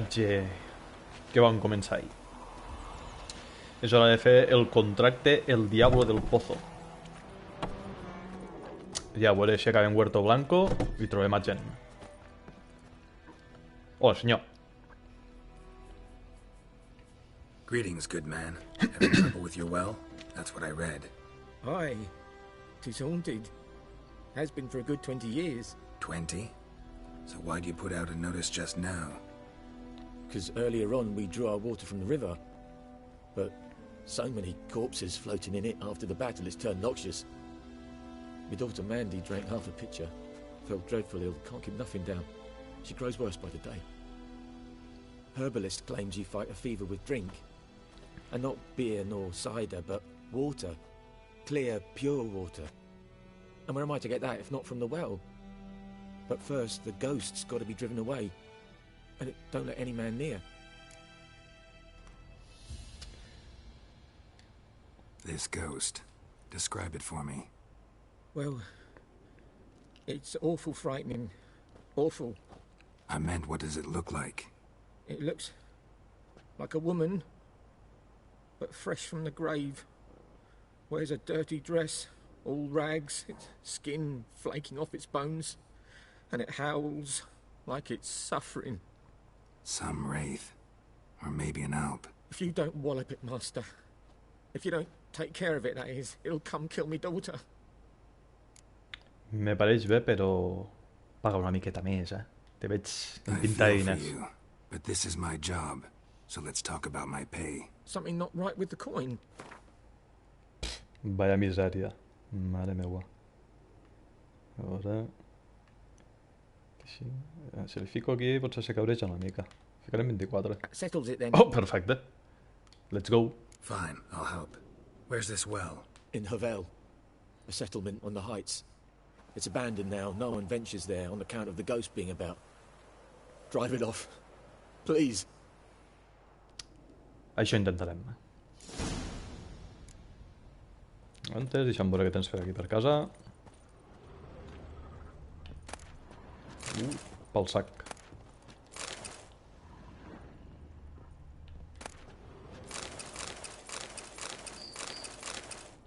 viatge que vam començar ahir. És hora de fer el contracte El Diablo del Pozo. Ja a veure si acabem Huerto Blanco i trobem a Yenn. Hola, senyor. Greetings, good man. Having trouble with your well? That's what I read. Aye. 'Tis haunted. Has been for a good 20 years. 20? So why'd you put out a notice just now? Because earlier on we drew our water from the river. But so many corpses floating in it after the battle it's turned noxious. My daughter Mandy drank half a pitcher. Felt dreadful ill, can't keep nothing down. She grows worse by the day. Herbalist claims you fight a fever with drink. And not beer nor cider, but water. Clear, pure water. And where am I to get that if not from the well? But first, the ghost's got to be driven away. And it don't let any man near. This ghost. Describe it for me. Well, it's awful frightening. Awful. I meant, what does it look like? It looks like a woman, but fresh from the grave. Wears a dirty dress, all rags, its skin flaking off its bones, and it howls like it's suffering. Some wraith. Or maybe an alp. If you don't wallop it, Master, if you don't take care of it, that is, it'll come kill me daughter. Me pareix bé, però paga una miqueta més, eh? Te veig en I pinta de feel for diners. you, but this is my job, so let's talk about my pay. Something not right with the coin. Vaya misèria. Mare meua. A veure... Si li fico aquí potser se cabreja una mica. Ficarem 24. That settles it then. Oh, perfecte. Let's go. Fine, I'll help. Where's this well? In Havel, a settlement on the heights. It's abandoned now. No one ventures there on account of the ghost being about. Drive it off. Please. Això intentarem. Antes, deixa'm veure què tens per aquí per casa. Pel sac.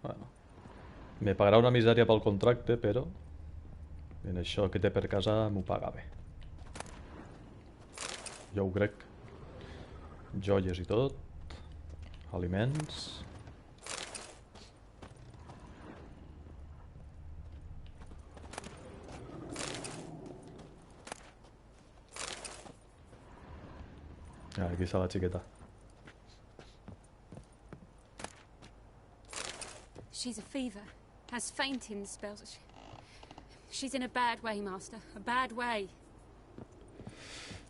Bueno. Me pagarà una misèria pel contracte, però... en això que té per casa m'ho paga bé. Jo ho crec. Joies i tot. Aliments. Aquí està la xiqueta. She's a fever. Has fainting spells. She's in a bad way, Master. A bad way.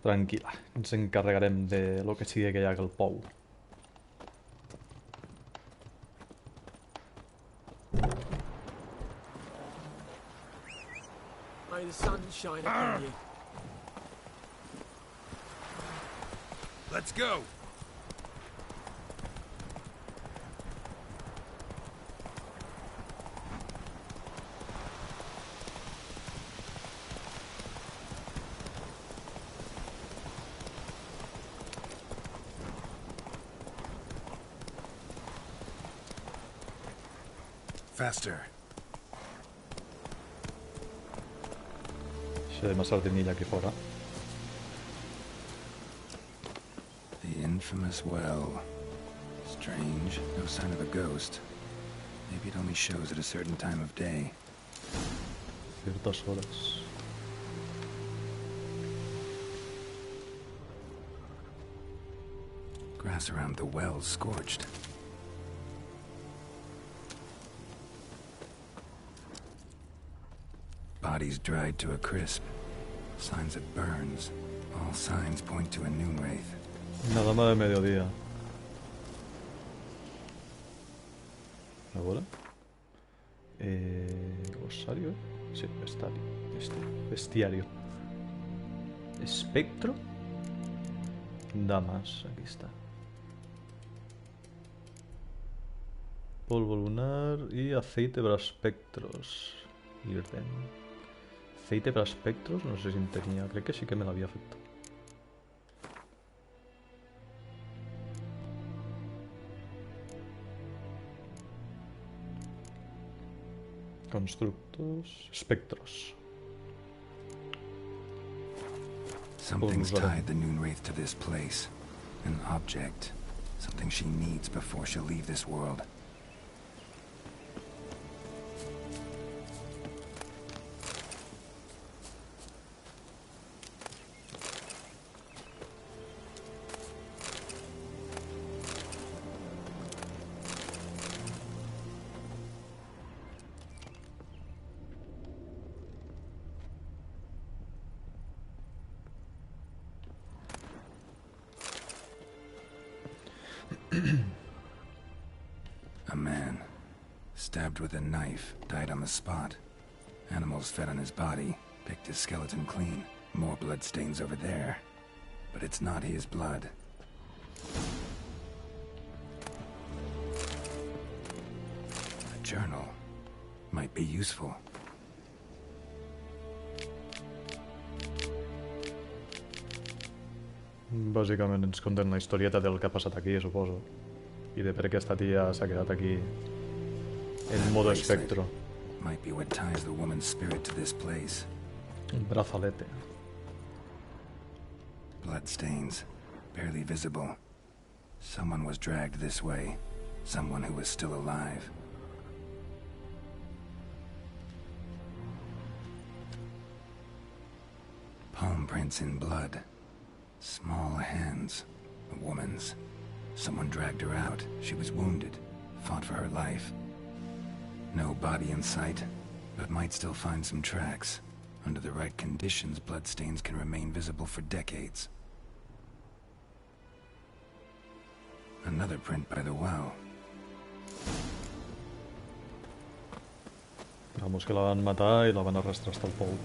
Tranquil·la. Ens encarregarem de lo que sigui que hi hagi al pou. May the sun shine upon you. Let's go! Faster. Això de massa sardinilla aquí fora. The infamous well. Strange, no sign of a ghost. Maybe it only shows at a certain time of day. Ciertas horas. Grass around the well scorched. Bodies dried to a crisp. Signs of burns. All signs point to a new wraith. Una dama de mediodía. ¿Ahora? Osario, ¿eh? Sí, bestiario. Espectro. Damas, aquí está. Polvo lunar y aceite para espectros. Irden. Aceite para espectros, no sé si en tenia. Crec que sí que me l'havia fet. Constructos, espectros. Something's tied the Noon Wraith to this place. An object. Something she needs before she'll leave this world. A man, stabbed with a knife, died on the spot. Animals fed on his body, picked his skeleton clean. More bloodstains over there. But it's not his blood. A journal might be useful. Bàsicament ens conten la historieta del que ha passat aquí, suposo. I de per què esta tia s'ha quedat aquí en modo espectro. Might be what ties the woman's spirit to this place. Un brazalete. Bloodstains, barely visible. Someone was dragged this way. Someone who was still alive. Palm prints in blood. Small hands. A woman's. Someone dragged her out. She was wounded. Fought for her life. No body in sight, but might still find some tracks. Under the right conditions, bloodstains can remain visible for decades. Another print by the well. Vamos, que la van matar i la van arrastrar hasta el pou.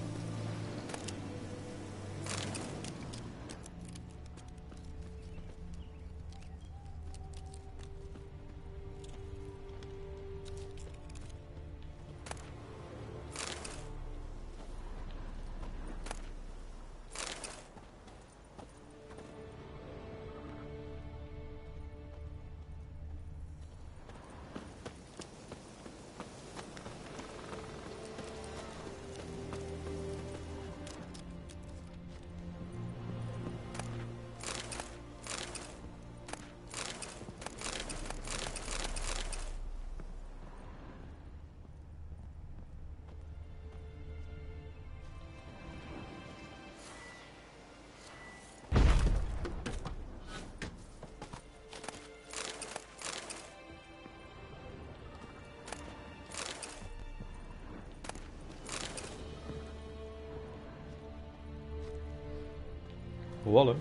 Vale.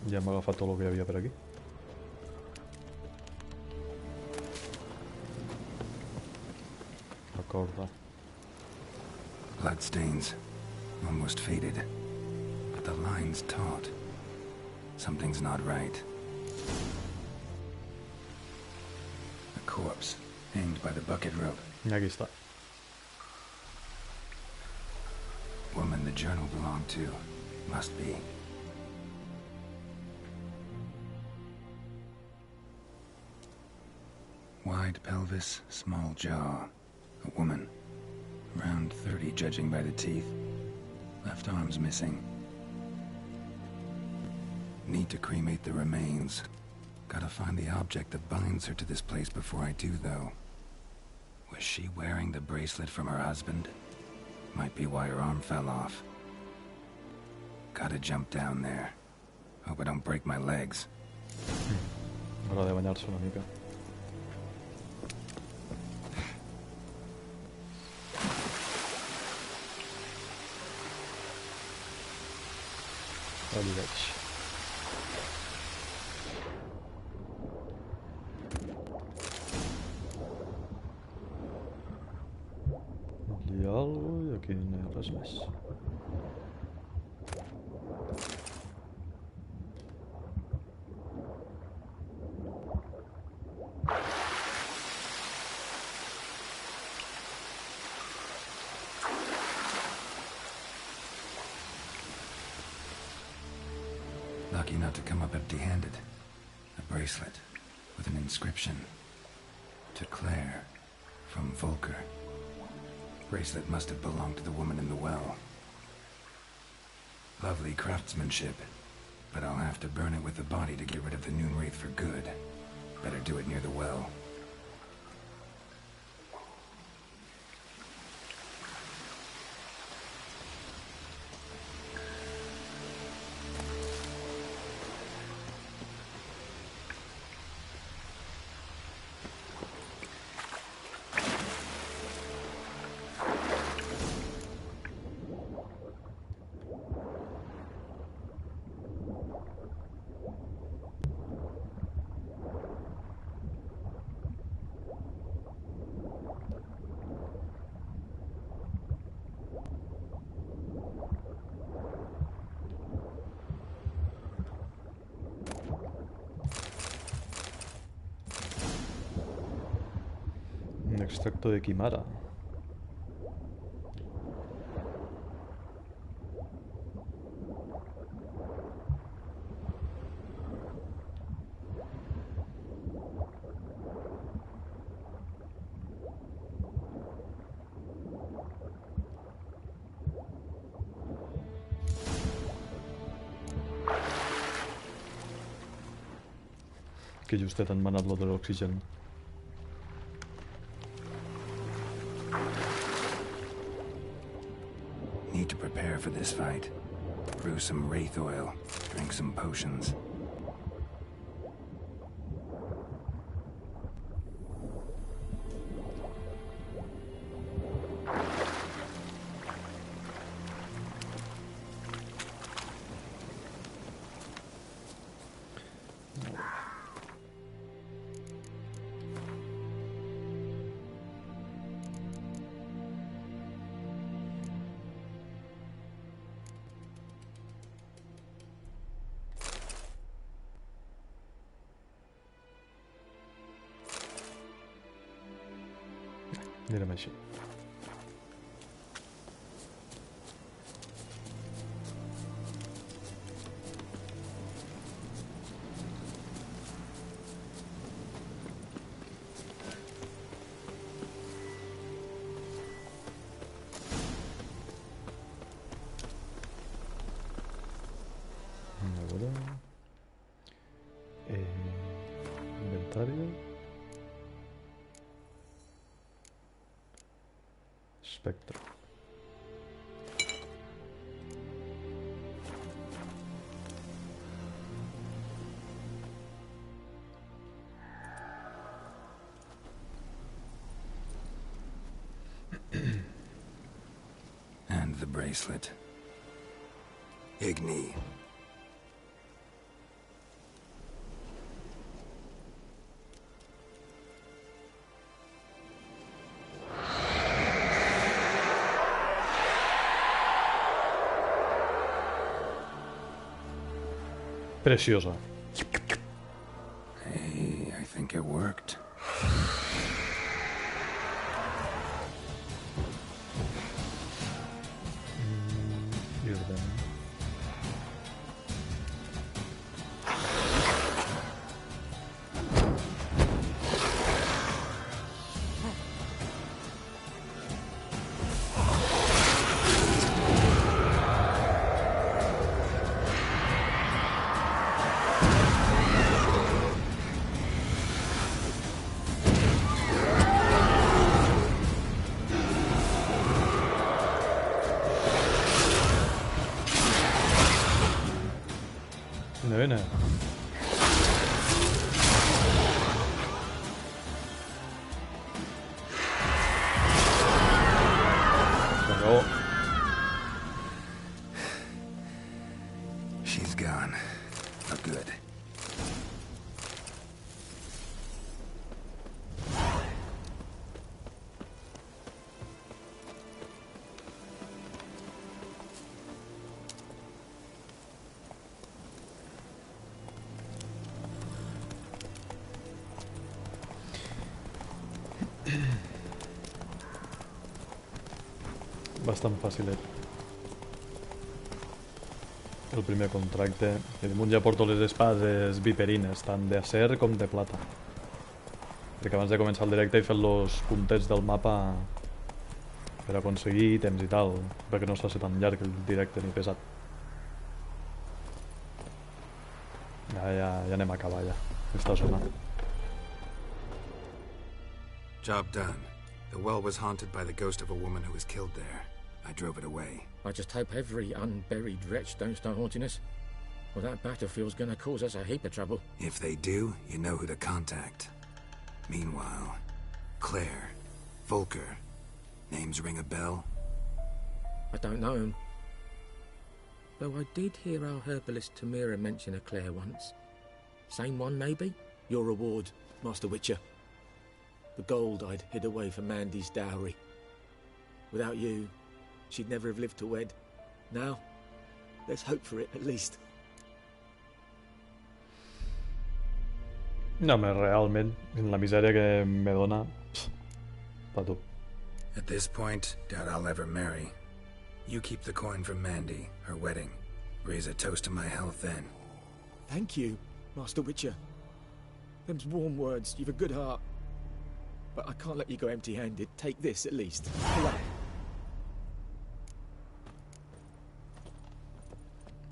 Ja hem agafat tot el que hi havia per aquí. La corda. Bloodstains. Almost faded. But the line's taut. Something's not right. A corpse, hanged by the bucket rope. Aquí està. Woman the journal belonged to. Must be. Wide pelvis, small jaw. A woman. Around 30, judging by the teeth. Left arm's missing. Need to cremate the remains. Gotta find the object that binds her to this place before I do, though. Was she wearing the bracelet from her husband? Might be why her arm fell off. Gotta jump down there. Hope I don't break my legs. Hora de bañarse una mica. Allí veig. Allí hi ha alguna cosa i aquí no hi ha res més. Lucky not to come up empty-handed. A bracelet with an inscription. To Claire, From Volker. Bracelet must have belonged to the woman in the well. Lovely craftsmanship, but I'll have to burn it with the body to get rid of the Noon Wraith for good. Better do it near the well. Un extracto de Quimara. Que justet han manat lo de l'oxigen. Need to prepare for this fight. Brew some wraith oil. Drink some potions. Anirem així. A veure... inventari... Espectro. And the bracelet. Igni. Preciosa. Hey, I think it worked. Viene. Pero... She's gone. For good. Bastant fàcilet. El primer contracte. I damunt ja porto les espades viperines, tant d'acer com de plata. Perquè abans de començar el directe he fet los puntets del mapa per aconseguir ítems i tal, perquè no es faci tan llarg el directe ni pesat. Ja anem a acabar ja. Està sonant. Job done. The well was haunted by the ghost of a woman who was killed there. I drove it away. I just hope every unburied wretch don't start haunting us. Well, that battlefield's gonna cause us a heap of trouble. If they do, you know who to contact. Meanwhile, Claire, Volker, names ring a bell? I don't know him. Though I did hear our herbalist Tamira mention a Claire once. Same one, maybe? Your reward, Master Witcher. The gold I'd hid away for Mandy's dowry. Without you, she'd never have lived to wed. Now, let's hope for it, at least. No, home, realment, en la misèria que me dona... Pa tu. At this point, doubt I'll ever marry. You keep the coin from Mandy, her wedding. Raise a toast to my health then. Thank you, Master Witcher. Them's warm words, you've a good heart. But I can't let you go empty-handed. Take this, at least. Pull up.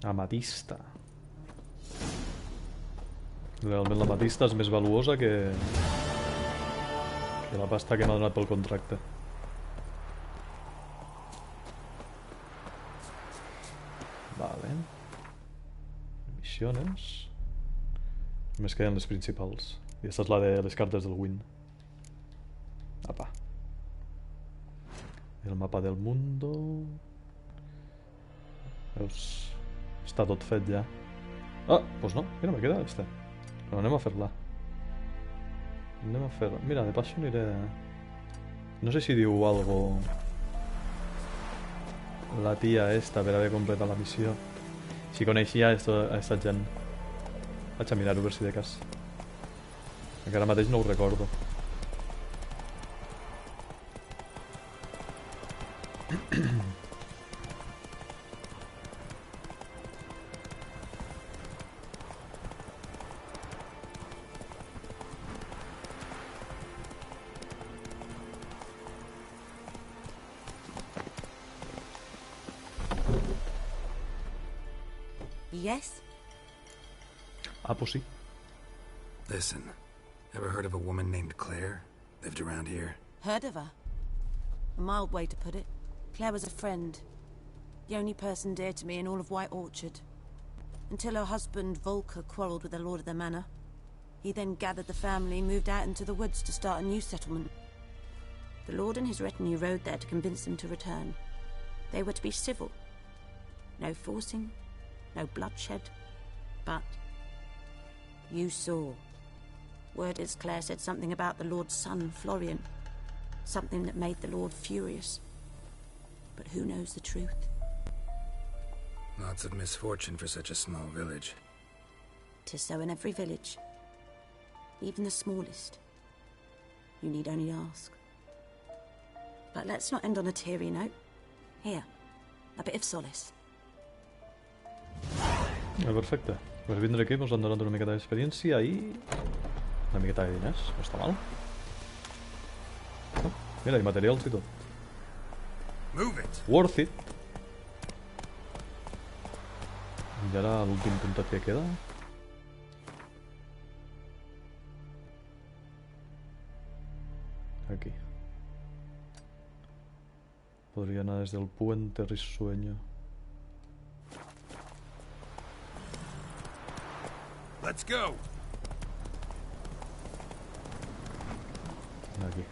Amatista. Realment l'amatista és més valuosa que la pasta que m'ha donat pel contracte. Vale. Missiones. Només queden les principals. I aquesta és la de les cartes del Win. Apa. El mapa del mundo. Veus? Està tot fet ja. Ah, doncs no, mira, me queda este. Però anem a fer-la. Anem a fer-la. Mira, de passo aniré... No sé si diu algo la tia esta per haver completat la missió. Si coneixia a esta gent. Vaig a mirar-ho per si de cas. Encara mateix no ho recordo. Yes? Ah, pues sí. Listen, ever heard of a woman named Claire? Lived around here? Heard of her? A mild way to put it. Claire was a friend. The only person dear to me in all of White Orchard. Until her husband, Volker, quarreled with the lord of the manor. He then gathered the family and moved out into the woods to start a new settlement. The lord and his retinue rode there to convince them to return. They were to be civil. No forcing, no bloodshed. But you saw. Word is Claire said something about the lord's son, Florian. Something that made the lord furious. But who knows the truth? Lots of misfortune for such a small village. 'Tis so in every village. Even the smallest. You need only ask. But let's not end on a teary note. Here, a bit of solace. Perfecte. Per vindre aquí ens han donat una miqueta d'experiència i una miqueta de diners, no està mal. Oh, mira, i materials i tot. Move it! Worth it! I ara l'últim puntet que queda. Aquí. Podria anar des del puente risueño. Let's go! Aquí.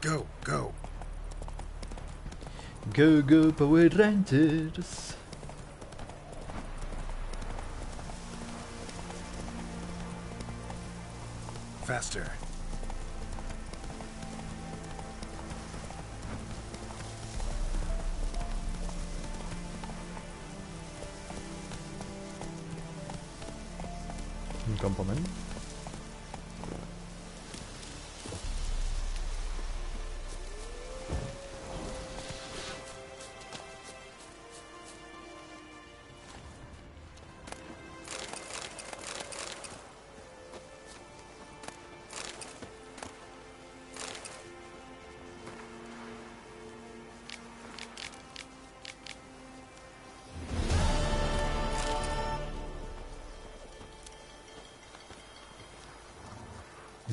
Go, go. Go, go, Power Rangers. Faster. Un campament.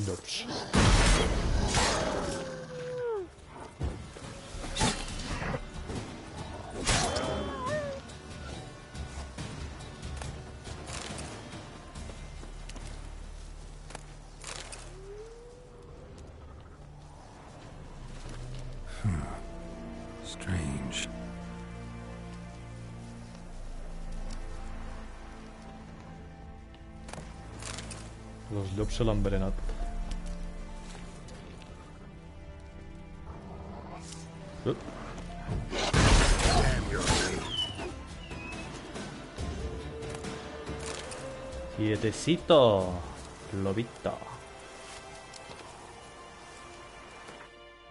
Dos. Strange. Los llops se l'han envenenat. Quietecito, lobito.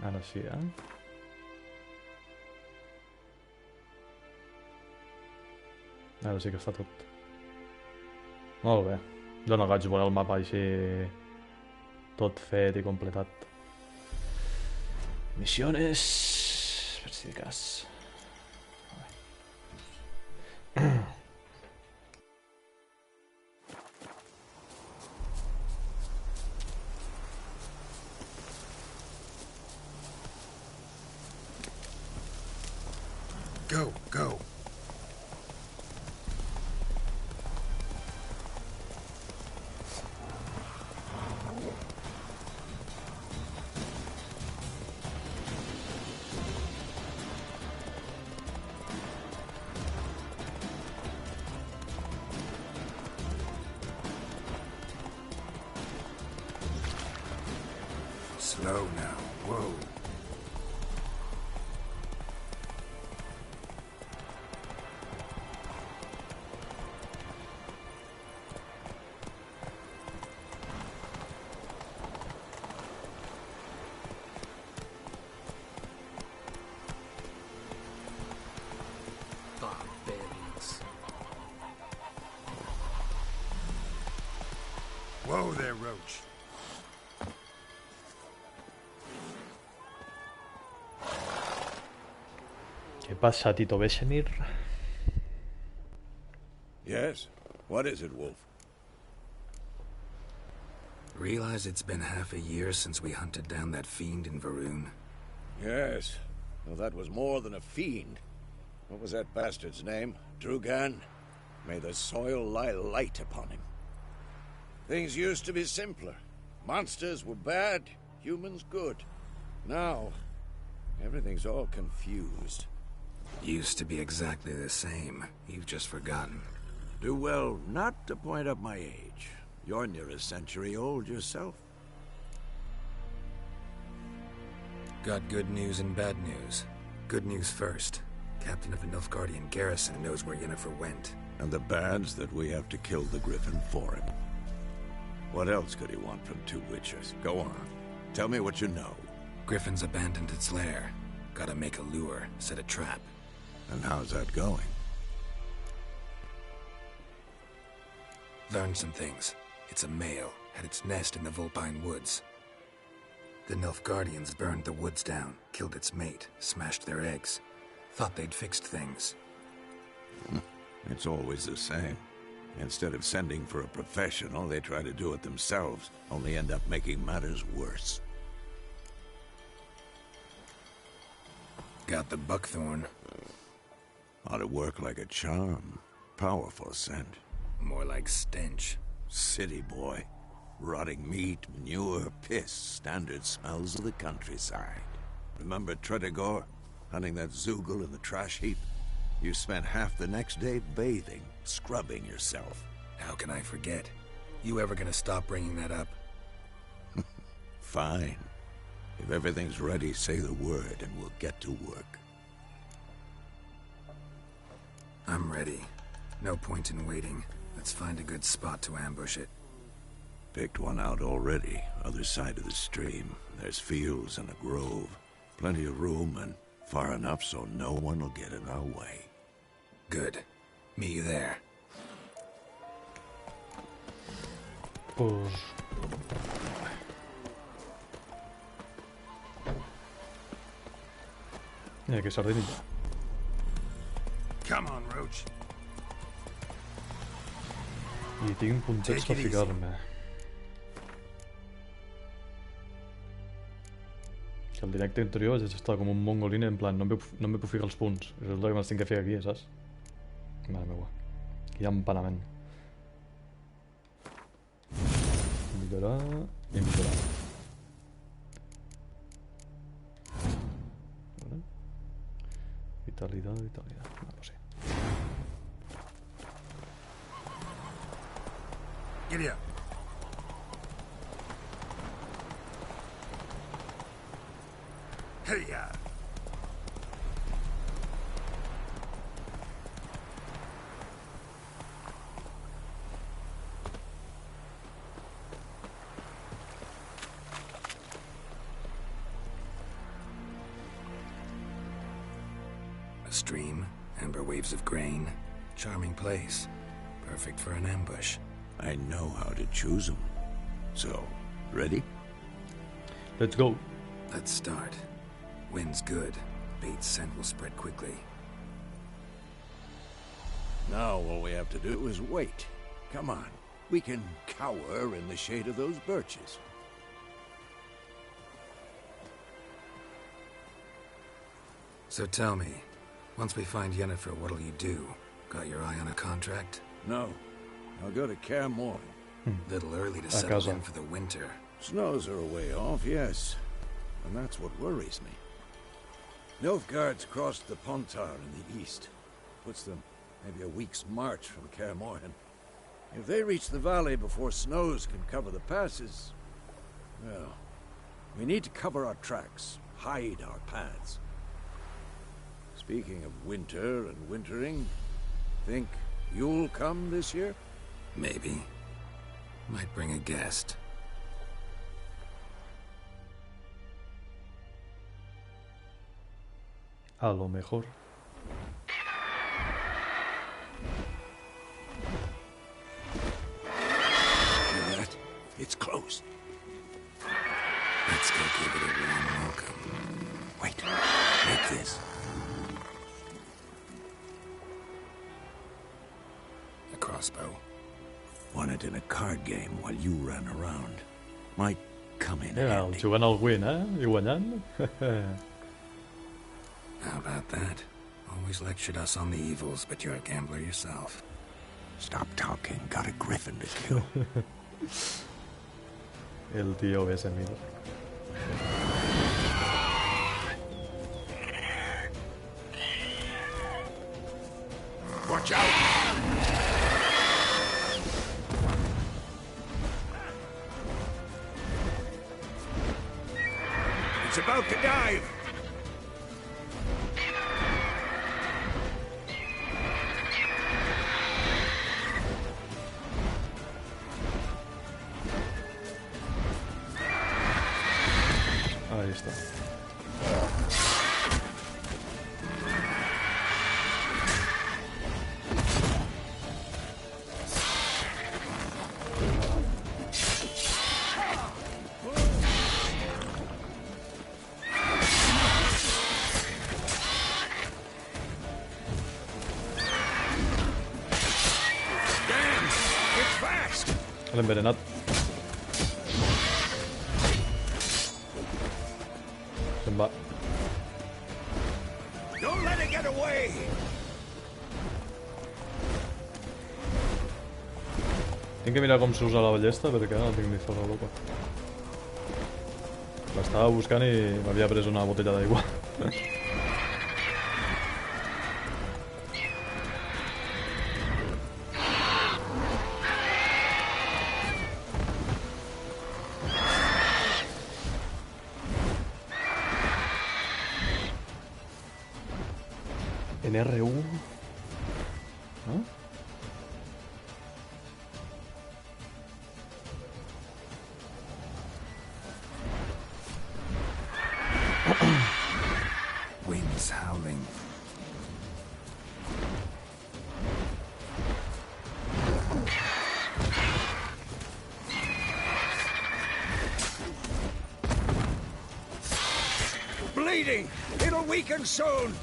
Ara sí, Ara sí que està tot. Molt bé. Dóna gaig veure el mapa així tot fet i completat. Missiones... per si de cas. Go, go. Slow now. Whoa. Barbarians. Whoa there, Roach. ¿Qué pasa, Tito Besemir? Yes? What is it, Wolf? Realize it's been half a year since we hunted down that fiend in Varun? Yes. Well, that was more than a fiend. What was that bastard's name? Drugan? May the soil lie light upon him. Things used to be simpler. Monsters were bad, humans good. Now, everything's all confused. Used to be exactly the same. You've just forgotten. Do well not to point up my age. You're near a century old yourself. Got good news and bad news. Good news first. Captain of the Nilfgaardian garrison knows where Yennefer went. And the bad's that we have to kill the Griffin for him. What else could he want from two witches? Go on. Tell me what you know. Griffin's abandoned its lair. Gotta make a lure, set a trap. And how's that going? Learned some things. It's a male, had its nest in the Vulpine Woods. The Nilfgaardians burned the woods down, killed its mate, smashed their eggs. Thought they'd fixed things. It's always the same. Instead of sending for a professional, they try to do it themselves, only end up making matters worse. Got the buckthorn. Ought to work like a charm. Powerful scent. More like stench. City boy. Rotting meat, manure, piss, standard smells of the countryside. Remember Tredegor? Hunting that Zoogle in the trash heap? You spent half the next day bathing, scrubbing yourself. How can I forget? You ever gonna stop bringing that up? Fine. If everything's ready, say the word and we'll get to work. I'm ready. No point in waiting. Let's find a good spot to ambush it. Picked one out already. Other side of the stream. There's fields and a grove. Plenty of room and far enough so no one will get in our way. Good. Meet you there. Pues... Mira, que sardinita. Come on, Roach. I tinc puntets per ficar-me. Que el directe anterior vaig estar com un mongolina en plan, no em puc ficar els punts. I resulta que me'ls tinc que fer aquí, saps? Mare meua. Aquí hi ha empanament. Millorar i millorar. Vale. Vitalidad. No lo sé. Giddy up. Hey-ya! A stream, amber waves of grain. Charming place. Perfect for an ambush. I know how to choose them. So, ready? Let's go. Let's start. Wind's good. Bait's scent will spread quickly. Now all we have to do is wait. Come on. We can cower in the shade of those birches. So tell me, once we find Yennefer, what'll you do? Got your eye on a contract? No. I'll go to Kaer Morhen. Little early to settle in for the winter. Snows are a way off, yes. And that's what worries me. Nilfgaard's crossed the Pontar in the east. Puts them maybe a week's march from Kaer Morhen. If they reach the valley before snows can cover the passes, well, we need to cover our tracks, hide our paths. Speaking of winter and wintering, think you'll come this year? Maybe. Might bring a guest. A lo mejor. Hear that? It's close. Let's go give it a warm welcome. Wait, take this. A crossbow. Won it in a card game while you ran around. Might come in Mira, handy. jugant al win, I guanyant. How about that? Always lectured us on the evils, but you're a gambler yourself. Stop talking. Got a griffin to kill. El tío ese, mira. Watch out! It's about to dive. Ahí está. L'ha envenenat. Se'n va. Don't let it get away. Tinc que mirar com s'usa la ballesta perquè no tinc ni fora boca. L'estava buscant i m'havia pres una botella d'aigua. En R1... ¿No? Winds howling. Bleeding! It'll weaken soon!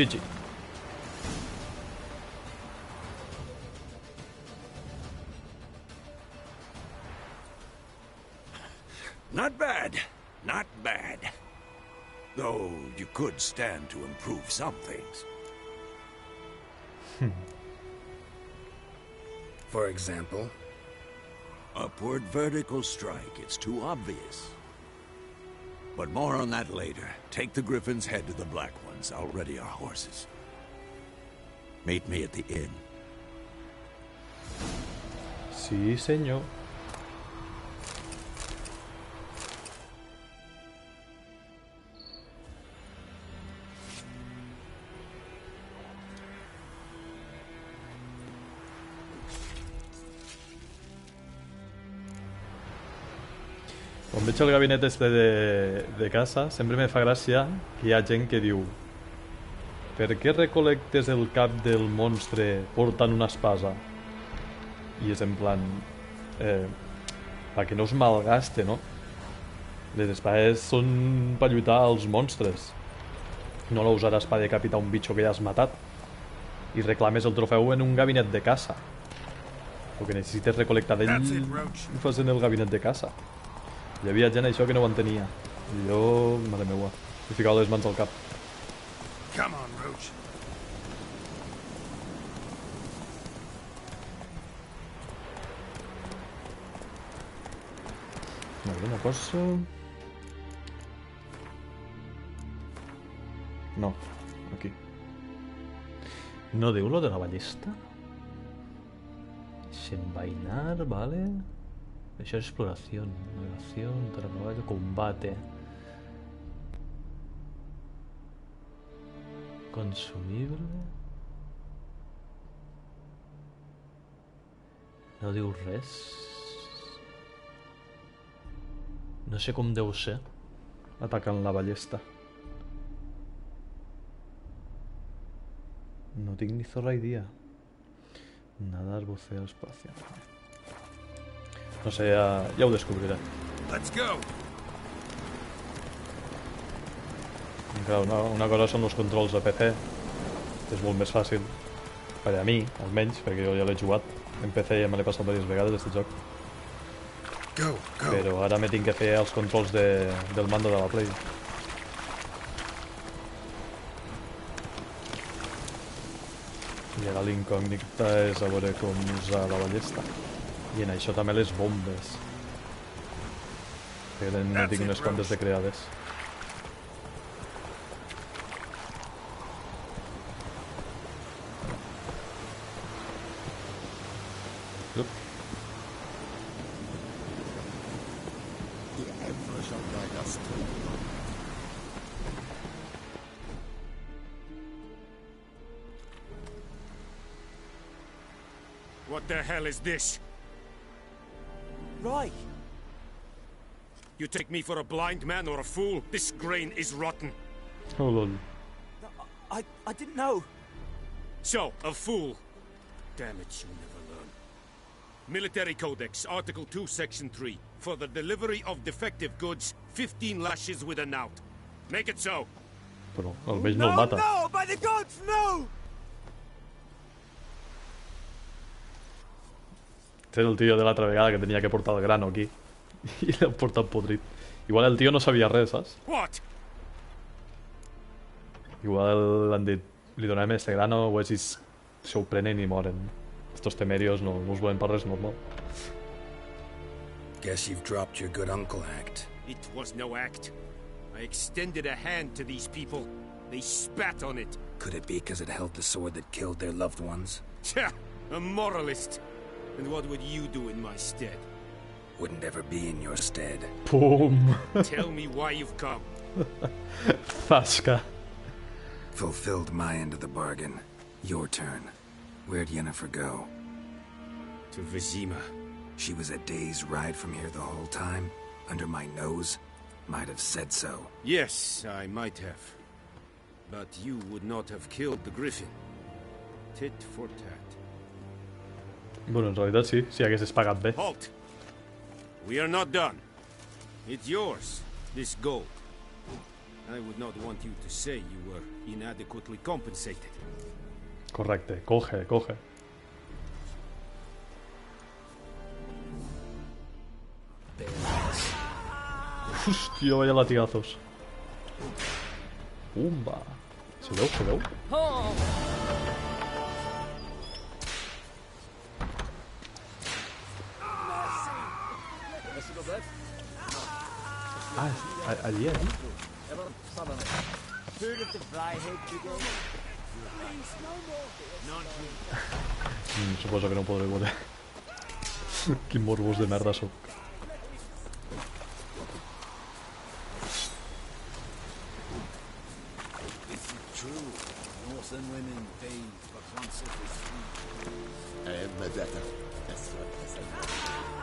GG. Not bad. Not bad. Though you could stand to improve some things. For example? Upward vertical strike. It's too obvious. But more on that later. Take the Griffin's head to the Black Ones. I'll ready our horses. Meet me at the inn. Sí, señor. Quan veig el gabinet este de casa, sempre me fa gràcia que hi ha gent que diu: per què recolectes el cap del monstre portant una espasa? I és en plan... perquè no es malgaste, no? Les espades són per lluitar als monstres. No la usaràs per decapitar un bitxo que ja has matat. I reclames el trofeu en un gabinet de caça. El que necessites recolectar d'ell ho fas en el gabinet de caça. Hi havia gent això que no ho entenia. I jo, mare meua, he ficat les mans al cap. Come on, Roach. A veure, una cosa... No, aquí. No diu lo de la ballesta? Desenvainar, vale... Això és exploració, navegació, terraplavallo, combate. Consumible... No diu res. No sé com deu ser atacant la ballesta. No tinc ni zorra idea. Nadar, buceo, espacial. No sé, ja ho descobriré. Let's go. Clar, una cosa són els controls de PC, que és molt més fàcil, per a mi, almenys, perquè jo ja l'he jugat en PC i ja me l'he passat diverses vegades, aquest joc. Però ara me tinc que fer els controls del mando de la Play. I ara l'incògnita és a veure com usar la ballesta. I en això també les bombes. Que ne tinc unes quantes de creades. What the hell is this? Right. You take me for a blind man or a fool? This grain is rotten. Oh, lol. I didn't know. So, a fool. Damn it, you never learn. Military Codex, Article 2, Section 3. For the delivery of defective goods, 15 lashes with a knout. Make it so. Però el vell no el mata. No, by the gods, no! Este és el tio de l'altra vegada que tenia que portar el grano aquí. I l'han portat podrit. Igual el tio no sabia res, saps? What? Igual l'han dit, li donem este grano, o si se ho prenen i moren. Estos temerios no us volen per res normal. Guess you've dropped your good uncle act. It was no act. I extended a hand to these people. They spat on it. Could it be because it held the sword that killed their loved ones? Tja, a moralist. And what would you do in my stead? Wouldn't ever be in your stead. Pum! Tell me why you've come. Fasca. Fulfilled my end of the bargain. Your turn. Where'd Yennefer go? To Vizima. She was a day's ride from here the whole time? Under my nose? Might have said so. Yes, I might have. But you would not have killed the griffin. Tit for tat. Bueno, en realitat sí, si haguessis pagat bé. Halt! We are not done. It's yours, this gold. I would not want you to say you were inadequately compensated. Correcte, coge, coge. Hòstia, vaya latigazos. Pumba. Se veu, se veu? Ah, allí, allí. Suposo que no podré voler. Quin morbos de merda soc.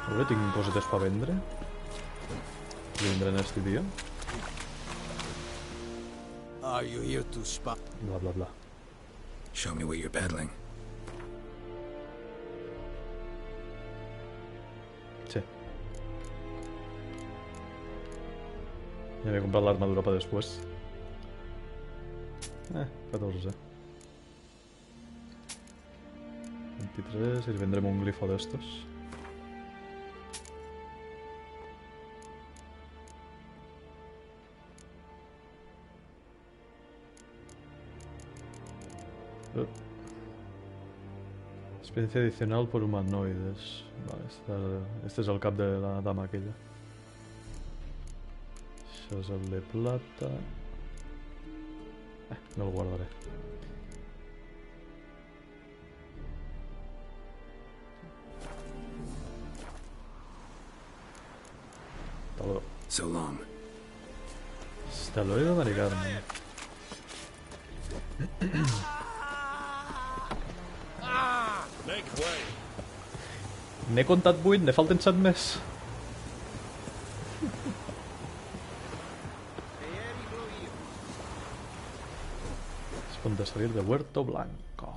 A veure, tinc cosetes per vendre. Vendre en este dia. Are you here to spy? Bla, bla, bla. Show me what you're peddling. Sí. Ja m'he comprat l'armadura per després. 14. 23 y vendremos un glifo de estos. Experiencia adicional por humanoides. Vale, este es el cap de la dama aquella. Això és el de plata. No el guardaré. So long. Hasta luego, Mari Carmen. N'he contat 8, ne falten 7 més. Es puede salir de Huerto Blanco.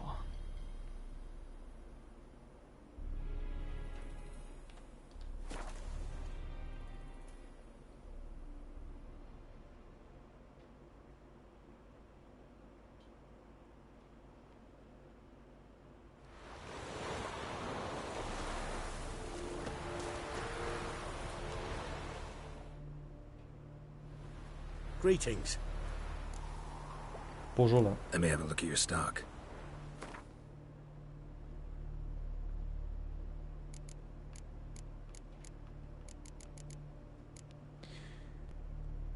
Greetings. Pues hola. Let me have a look at your stock.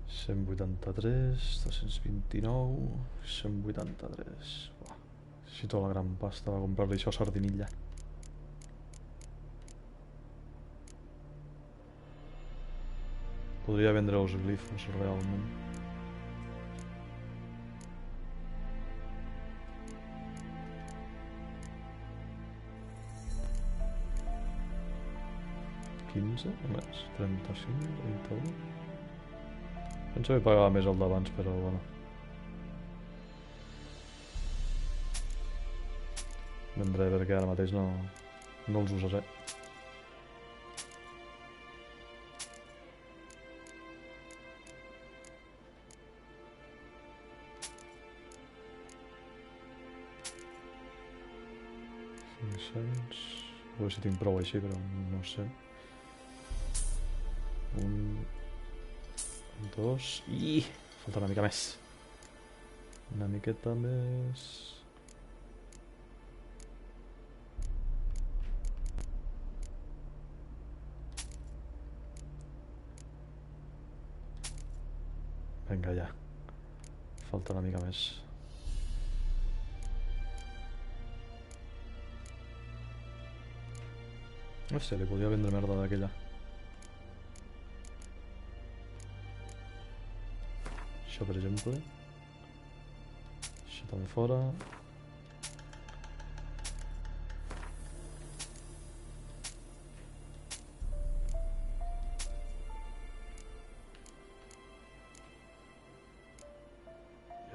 $183, 229, 183. Buah, necesito la gran pasta para comprarle això a Sardinilla. Podria vendre els glifos, realment. $15 més, 35, 31... Penso que pagava més el d'abans, però bueno. Vendré perquè ara mateix no els usaré. 500... A veure si tinc prou així, però no sé. 1, 2... I falta una mica més. Una miqueta més... Vinga, ja. Falta una mica més. Hòstia, li podia vendre merda d'aquella. Això, per exemple. Això també fora.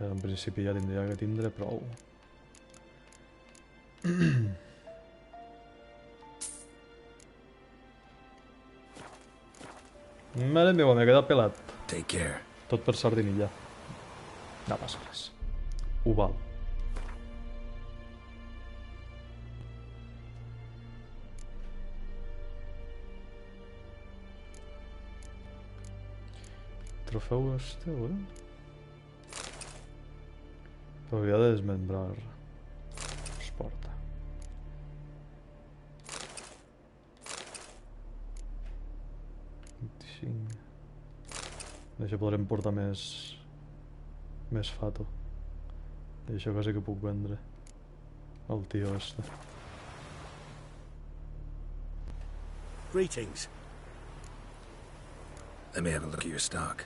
En principi ja tindria que tindre prou. Mare meva, m'he quedat pelat. Take care. Tot per sardinilla. No passa res. Ho val. Trofeu este, a veure. Hauria de desmembrar. Es porta. D'això podrem portar més fato. I això quasi que puc vendre. El tio este. Greetings. Let me have a look at your stock.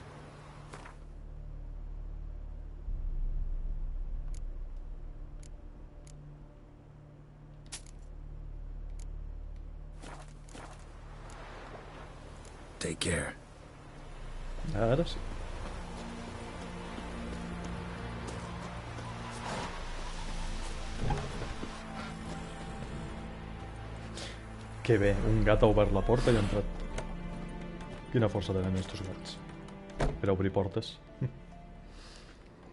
Take care. Ara sí. Que bé, un gat ha obert la porta i ha entrat. Quina força tenen estos gats per obrir portes.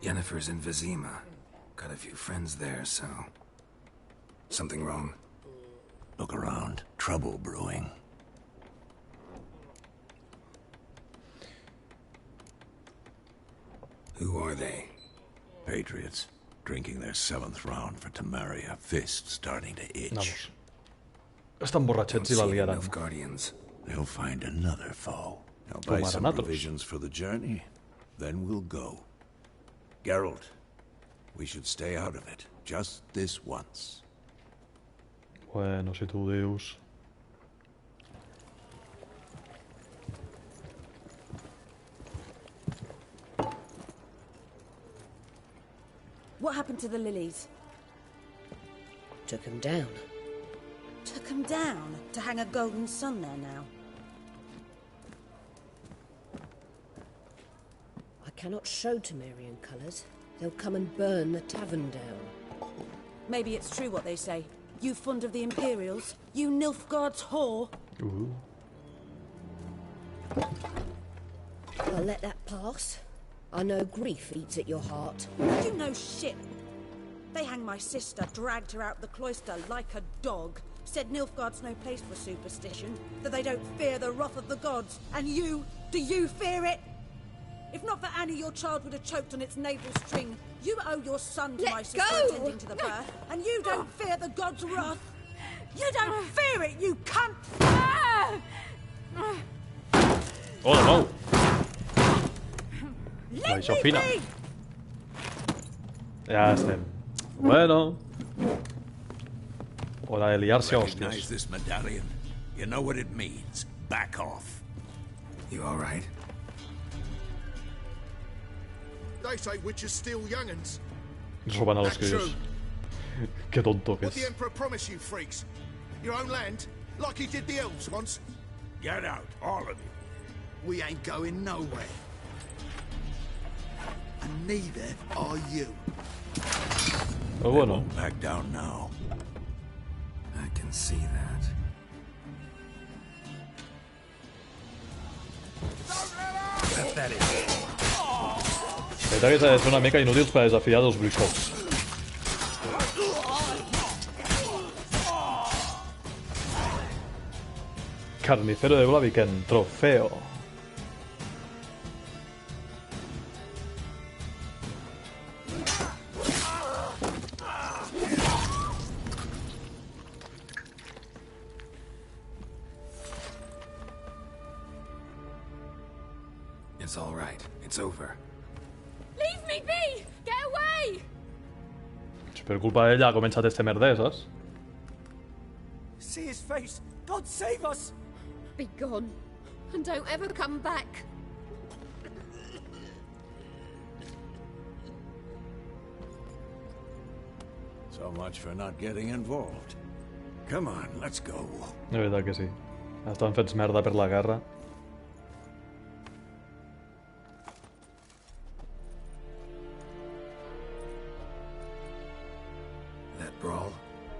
Yennefer's in Vizima. Got a few friends there, so... Something wrong? Look around. Trouble brewing. Who are they? Patriots. Drinking their 7th round for Tamaria. Fist starting to itch. Vamos. Estan borratxets i la liaran. Guardians. They'll find another foe. They'll buy some provisions for the journey. Then we'll go. Geralt, we should stay out of it. Just this once. Bueno, si tu ho dius. What happened to the lilies? Took them down. Took them down to hang a golden sun there now. I cannot show Temerian colours. They'll come and burn the tavern down. Maybe it's true what they say. You fond of the Imperials? You Nilfgaard's whore? Ooh. I'll let that pass. I know grief eats at your heart. You know shit. They hanged my sister, dragged her out the cloister like a dog. Said Nilfgaard's no place for superstition, that they don't fear the wrath of the gods. And you, do you fear it? If not for Annie, your child would have choked on its navel string. You owe your son to my sister attending to the birth, and you don't fear the gods' wrath. You don't fear it, you cunt! Oh, no! Let Això me fina. be! Ja estem. Bueno. Hora de liarse a Recognize hostias. this medallion. You know what it means. Back off. You all right? They say witches steal young'uns. Roban a los That's críos. true. Qué tonto que What the es. Emperor promised you, freaks? Your own land? Like he did the elves once? Get out, all of you. We ain't going nowhere. And neither are you. Pero bueno. Won't back down now. I can see that. Pathetic. La veritat que s'ha de fer una mica inútils per desafiar dos bruixots. Carnicero de Blaviken, trofeo. It's all right. It's over. Leave me be! Get away! Si per culpa d'ella ha començat este merder, saps? See his face! God save us! Be gone, and don't ever come back. So much for not getting involved. Come on, let's go. De veritat que sí. Estan fets merda per la guerra. That brawl,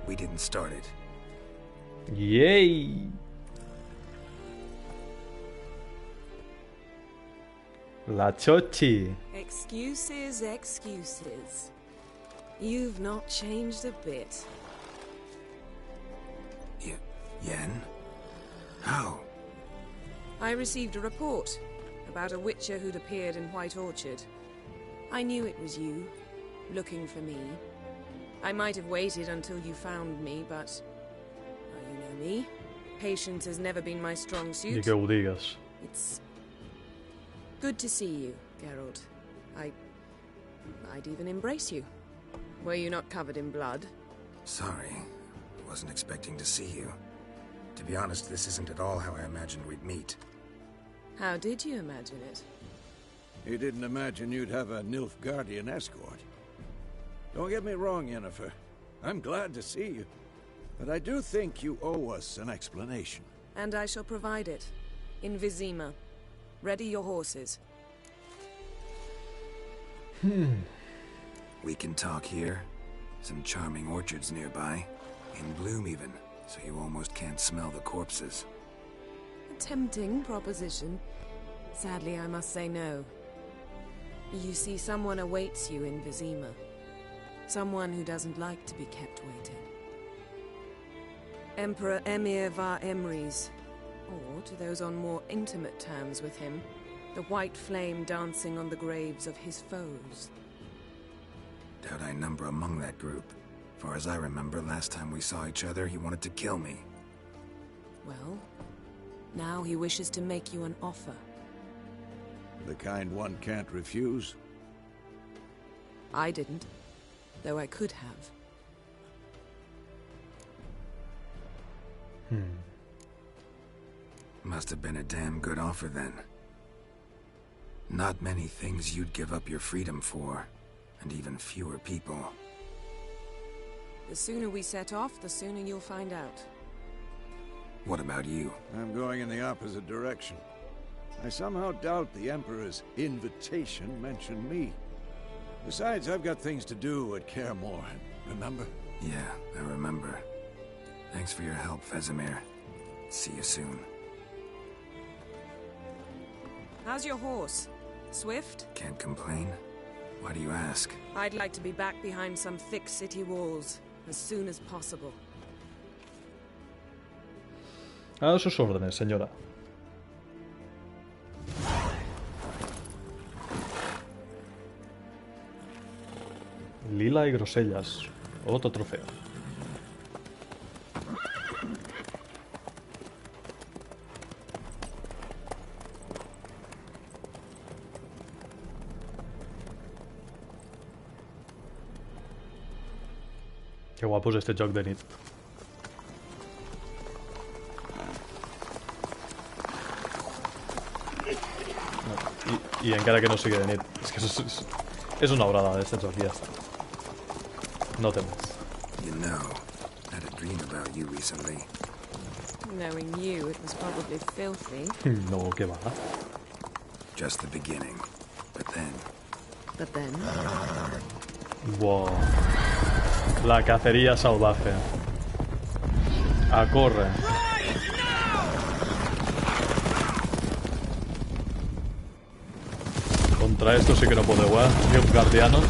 we didn't start it. Yay! La Chochi. Excuses, excuses. You've not changed a bit. Yenn? How? I received a report about a witcher who'd appeared in White Orchard. I knew it was you, looking for me. I might have waited until you found me, but... well, you know me. Patience has never been my strong suit. I que ho digues. It's good to see you, Geralt. I'd even embrace you. Were you not covered in blood? Sorry. Wasn't expecting to see you. To be honest, this isn't at all how I imagined we'd meet. How did you imagine it? You didn't imagine you'd have a Nilfgaardian escort. Don't get me wrong, Yennefer. I'm glad to see you. But I do think you owe us an explanation. And I shall provide it. In Vizima. Ready your horses. We can talk here. Some charming orchards nearby. In bloom even, so you almost can't smell the corpses. A tempting proposition. Sadly, I must say no. You see, someone awaits you in Vizima. Someone who doesn't like to be kept waiting. Emperor Emir var Emrys. Or, to those on more intimate terms with him, the white flame dancing on the graves of his foes. Doubt I number among that group. Far as I remember, last time we saw each other, he wanted to kill me. Well, now he wishes to make you an offer. The kind one can't refuse. I didn't, though I could have. Must have been a damn good offer then. Not many things you'd give up your freedom for, and even fewer people. The sooner we set off, the sooner you'll find out. What about you? I'm going in the opposite direction. I somehow doubt the Emperor's invitation mentioned me. Besides, I've got things to do at Kaer Morhen, remember? Yeah, I remember. Thanks for your help, Vesemir. See you soon. How's your horse? Swift? Can't complain. Why do you ask? I'd like to be back behind some thick city walls as soon as possible. A sus órdenes, señora. Lila y grosellas. Otro trofeo. Que guapo és este joc de nit. I encara que no sigui de nit. És que és una obrada d'este joc i ja està. No té més. You know, I had a dream about you recently. Knowing you, it was probably filthy. No, que va. Just the beginning. But then... But then... Wow. La cacería salvaje. A corre. Contra esto sí que no puedo jugar. Dios guardianos.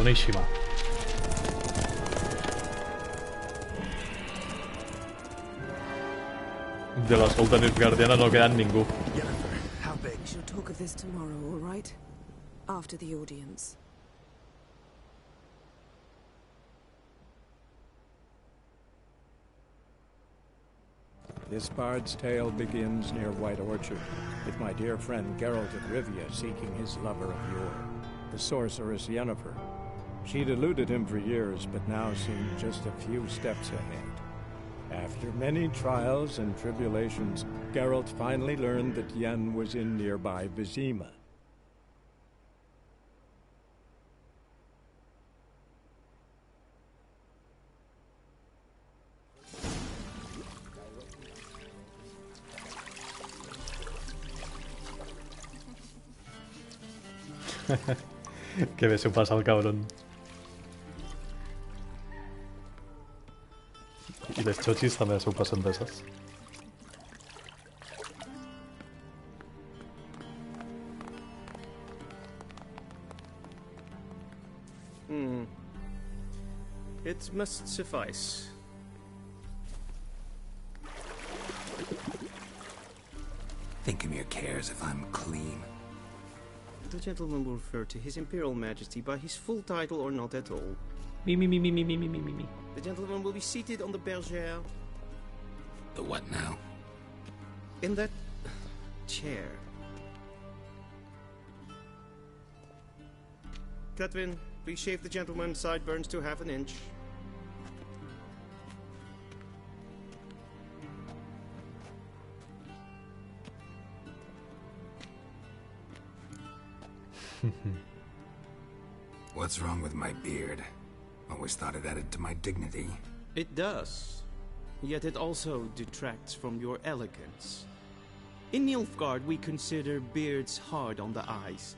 boníssima. De l'escolta Nilfgaardiana no queda ningú. We shall talk of this tomorrow, all right? After the audience. This bard's tale begins near White Orchard, with my dear friend Geralt of Rivia seeking his lover of yore, the sorceress Yennefer. She'd eluded him for years, but now seemed just a few steps ahead. After many trials and tribulations, Geralt finally learned that Yenn was in nearby Vizima. Que bé s'ho passa el cabron. I les xochis també s'ho passen d'esses. It must suffice. Thinkemere cares if I'm clean. The gentleman will refer to His Imperial Majesty by his full title or not at all. Me. The gentleman will be seated on the bergère. The what now? In that chair. Catwin, please shave the gentleman's sideburns to half an inch. What's wrong with my beard? Always thought it added to my dignity. It does. Yet it also detracts from your elegance. In Nilfgaard, we consider beards hard on the eyes.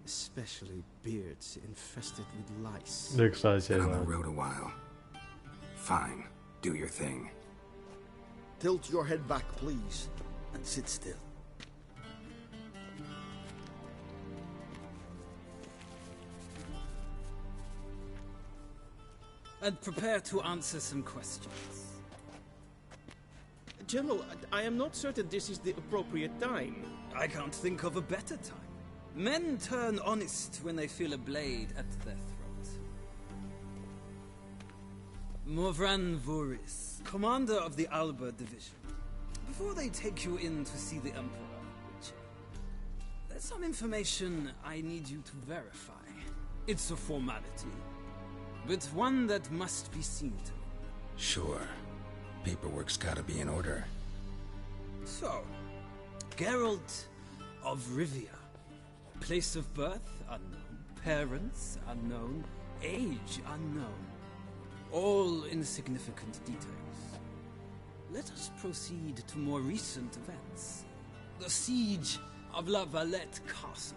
Especially beards infested with lice. Been on the road a while. Fine. Do your thing. Tilt your head back, please, and sit still. And prepare to answer some questions. General, I am not certain this is the appropriate time. I can't think of a better time. Men turn honest when they feel a blade at their throat. Morvran Voris, commander of the Alba Division. Before they take you in to see the Emperor, there's some information I need you to verify. It's a formality, but one that must be seen to. Sure. Paperwork's gotta be in order. So, Geralt of Rivia. Place of birth unknown. Parents unknown. Age unknown. All insignificant details. Let us proceed to more recent events. The siege of La Valette Castle.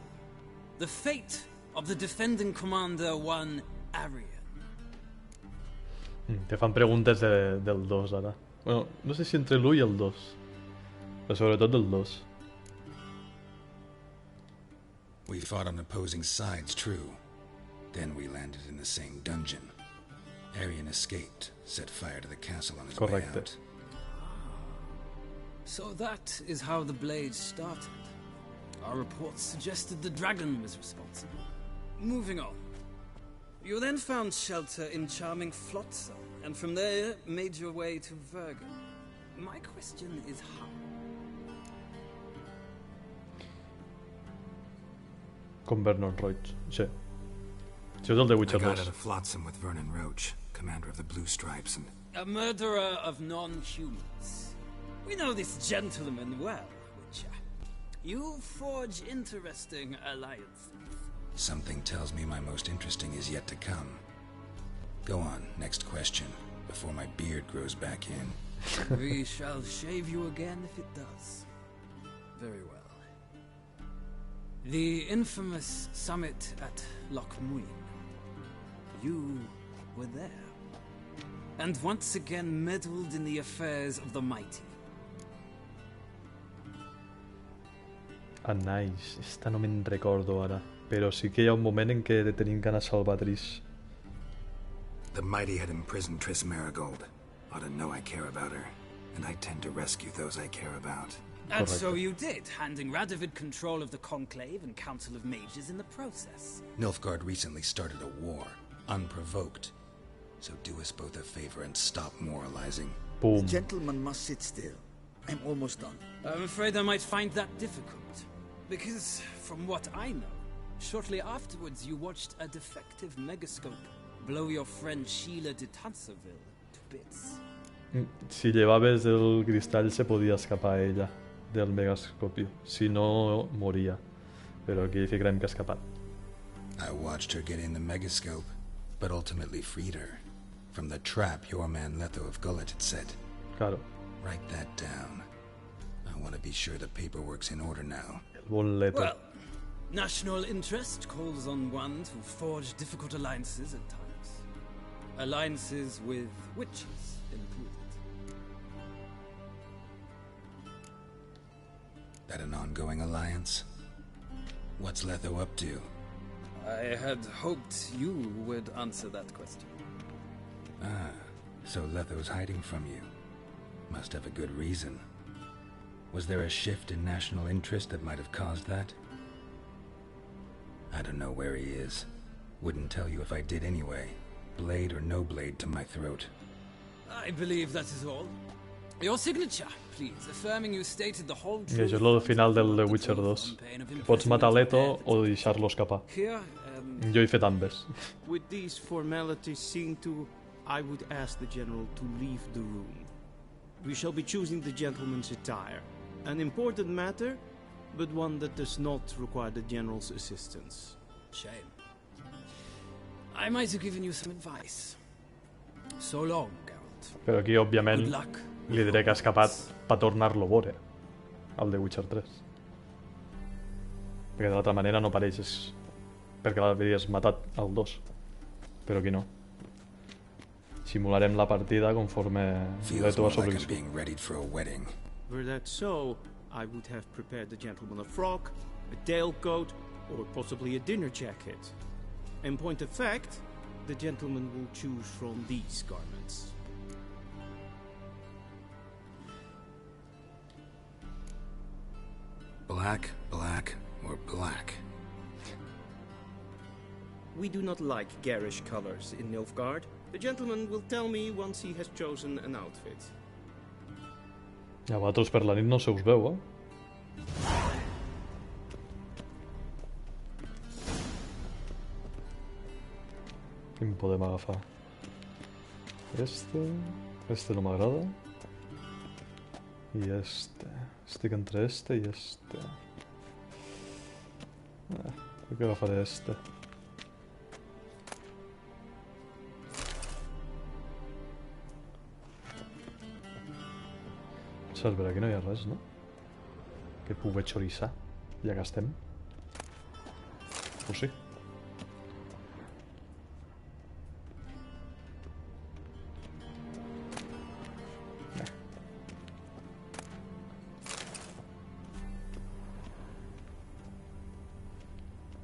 The fate of the defending commander, one Arian. Te fan preguntes del 2 ara. Bueno, no sé si entre l'1 i el 2. Però sobretot del 2. We fought on opposing sides, true. Then we landed in the same dungeon. Arian escaped, set fire to the castle on his way out. So that is how the blade started. Our reports suggested the dragon was responsible. Moving on. You then found shelter in charming Flotsam, and from there made your way to Vergen. My question is how? Con Vernon Roach, sí. Sí, és el de Witcher I got 2. out of Flotsam with Vernon Roach, commander of the Blue Stripes, and... A murderer of non-humans. We know this gentleman well, Witcher. You forge interesting alliances. Something tells me my most interesting is yet to come. Go on, next question, before my beard grows back in. We shall shave you again if it does. Very well. The infamous summit at Loch Muin. You were there. And once again meddled in the affairs of the mighty. Nice. Esta no me'n recordo ara. Però sí que hi ha un moment en què tenim ganes de salvar Trish. The mighty had imprisoned Triss Marigold. Ought to know I care about her, and I tend to rescue those I care about. And so you did, handing Radovid control of the Conclave and Council of Mages in the process. Nilfgaard recently started a war, unprovoked. So do us both a favor and stop moralizing. Boom. The gentleman must sit still. I'm almost done. I'm afraid I might find that difficult. Because, from what I know, shortly afterwards you watched a defective megascope blow your friend Sheila de Tanserville to bits. Si llevaves el cristall se podia escapar ella del megascopio. Si no, moria. Però aquí ficarem que ha escapat. I watched her get in the megascope, but ultimately freed her. From the trap your man Letho of Gullet had set. Claro. Write that down. I want to be sure the paperwork's in order now. El bon Leto. Well, national interest calls on one to forge difficult alliances at times. Alliances with witches included. That an ongoing alliance? What's Letho up to? I had hoped you would answer that question. Ah, so Letho's hiding from you. Must have a good reason. Was there a shift in national interest that might have caused that? I don't know where he is. Wouldn't tell you if I did anyway. Blade or no blade to my throat. I believe that is all. Your signature, please, affirming you stated the whole I truth. això és el final del The Witcher 2. Que pots matar Leto o deixar-lo escapar. Here, Jo he fet ambes. With these formalities seen to, I would ask the general to leave the room. We shall be choosing the gentleman's attire. An important matter, but one that does not require the general's assistance. Shame. I might have given you some advice. So long, Geralt. Però aquí, òbviament, Good luck. li diré que ha escapat per tornar-lo a veure, al The Witcher 3. Perquè de l'altra manera no pareixes, perquè l'havies matat al 2. Però aquí no. Simularem la partida conforme Leto ha sobreviscut. Were that so, I would have prepared the gentleman a frock, a tailcoat, or possibly a dinner jacket. In point of fact, the gentleman will choose from these garments. Black, black, or black? We do not like garish colors in Nilfgaard. The gentleman will tell me once he has chosen an outfit. A vosaltres per la nit no se us veu, eh? Quin podem agafar? Este no m'agrada. I este. Estic entre este i este. Crec que agafaré este. Saps, per aquí no hi ha res, no? Que pugui xoriçar, ja que estem. O sí?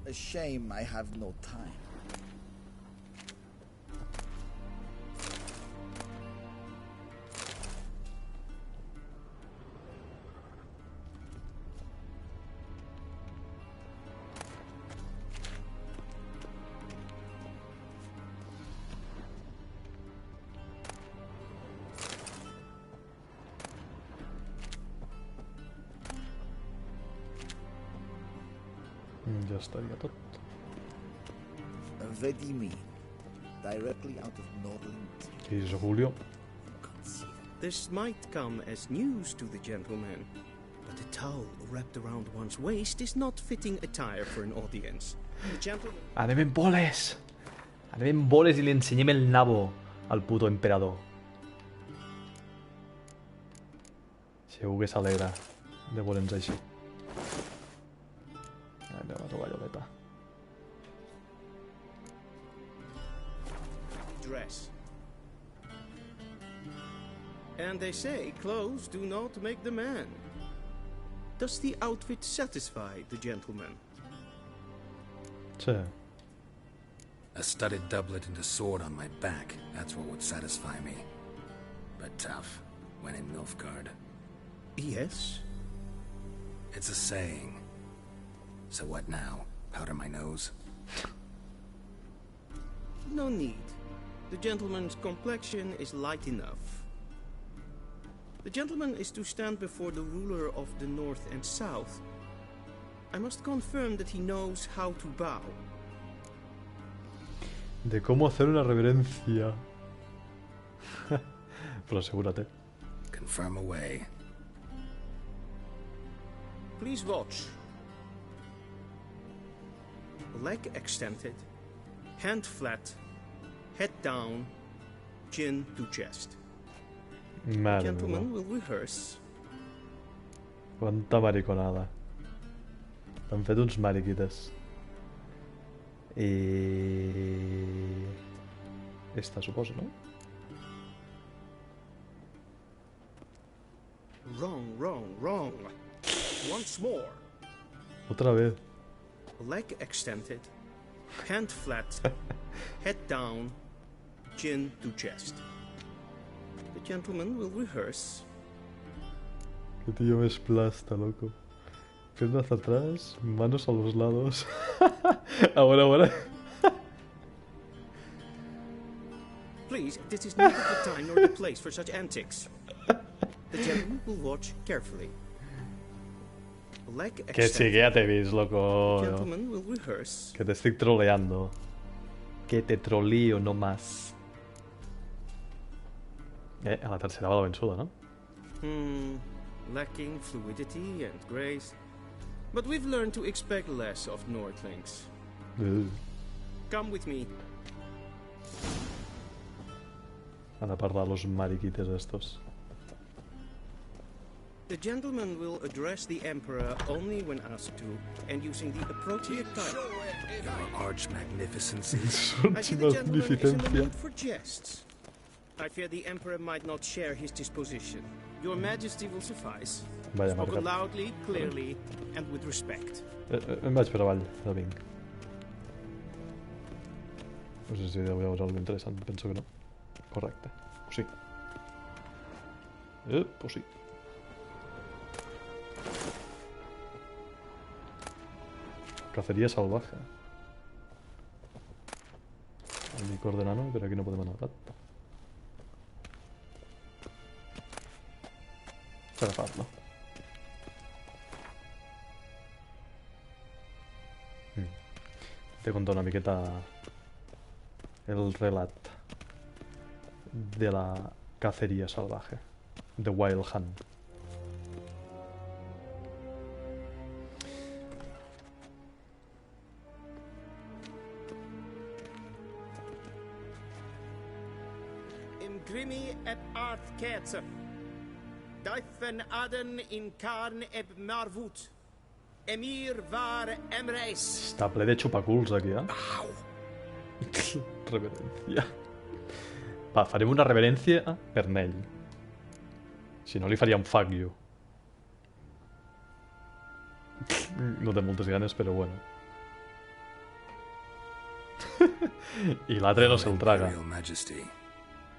A shame I have no time. Ja estaria tot. Vedimi, directly out of Norland. Qui és Julio? This might come as news to the gentleman, but a towel wrapped around one's waist is not fitting attire for an audience. The gentleman... Anem en boles! Anem en boles i li ensenyem el nabo al puto emperador. Segur que s'alegra de veure'ns així. Anem a tovalloleta. Dress. And they say clothes do not make the man. Does the outfit satisfy the gentleman? Sí. A studded doublet and a sword on my back, that's what would satisfy me. But tough, when in Nilfgaard. Yes? It's a saying. So what now? Powder my nose? No need. The gentleman's complexion is light enough. The gentleman is to stand before the ruler of the North and South. I must confirm that he knows how to bow. De cómo hacer una reverencia. Pero asegúrate. Confirm away. Please watch. Leg extended, hand flat, head down, chin to chest. Madre Gentleman mía. will rehearse. Quanta mariconada. T'han fet uns mariquites. Esta, suposo, no? Wrong. Once more. Otra vez. Leg extended, hand flat, head down, chin to chest. The gentleman will rehearse. Qué tío me esplasta, loco. Piernas hacia atrás, manos a los lados. Ahora. Please, this is neither the time nor the place for such antics. The gentleman will watch carefully. Leg Que sí, que ya te ves, loco. The gentleman will rehearse. Que te estoy troleando. Que te troleo no más. A la tercera va la vençuda, no? Lacking fluidity and grace. But we've learned to expect less of Nordlings. Come with me. Van a parlar los mariquites estos. The gentleman will address the Emperor only when asked to, and using the appropriate title. Your arch magnificency. I see the gentleman is in the mood for jests. I fear the Emperor might not share his disposition. Your Majesty will suffice. Vaya Spoken marca. loudly, clearly, and with respect. Em vaig per avall, ja vinc. No sé si hi ha alguna interessant, penso que no. Correcte. O sí. O sí. Cacería salvaje. El licor de nano, pero aquí no podem anar. Per agafar-lo. Te conto una miqueta el relat de la cacería salvaje. The Wild Hunt. Grimi et art ketzer. Duifen aden in carn eb marvut. Emir var emreis. Està ple de xupaculs aquí, Reverencia. Va, farem una reverència per Nell. Si no, li faria un fuck you. No té moltes ganes, però bueno. I l'altre no se'l traga.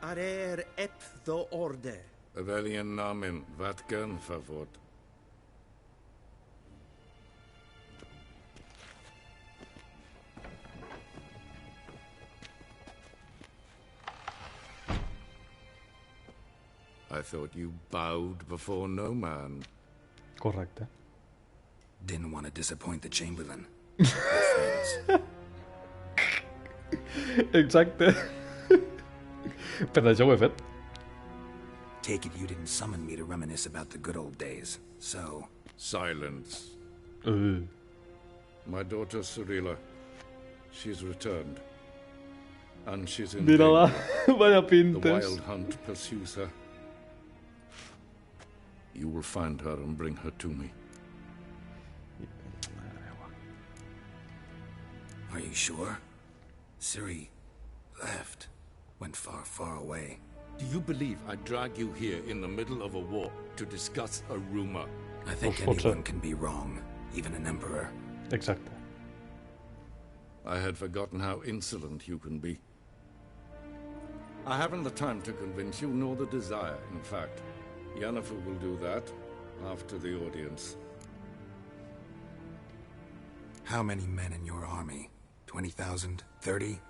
Arer ep the orde. Welchen Namen? Wat gern verwort? I thought you bowed before no man. Correcte. Didn't want to disappoint the Chamberlain. Exacte. Per això ho he fet. Take it you didn't summon me to reminisce about the good old days, so... Silence. My daughter Cirilla, she's returned. And she's in Mírala, danger. vaya The pintes. wild hunt pursues her. You will find her and bring her to me. Are you sure? Ciri left. Went far, far away. Do you believe I drag you here in the middle of a war to discuss a rumor? I think anyone can be wrong, even an emperor. Exacte. I had forgotten how insolent you can be. I haven't the time to convince you, nor the desire, in fact. Yennefer will do that after the audience. How many men in your army? 20,000? 30?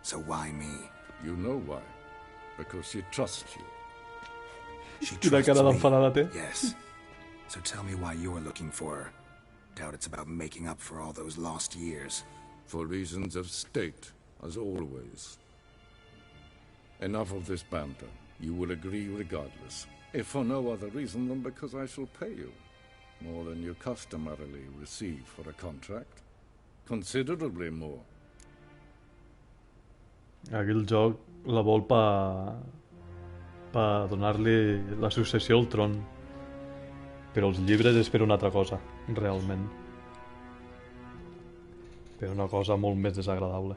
So why me? You know why. Because she trusts you. She trusts me. Yes. So tell me why you're looking for her. Doubt it's about making up for all those lost years. For reasons of state, as always. Enough of this banter. You will agree regardless. If for no other reason than because I shall pay you. More than you customarily receive for a contract. Considerably more. Aquí el joc la vol per donar-li la successió al tron. Però els llibres és per una altra cosa, realment. Per una cosa molt més desagradable.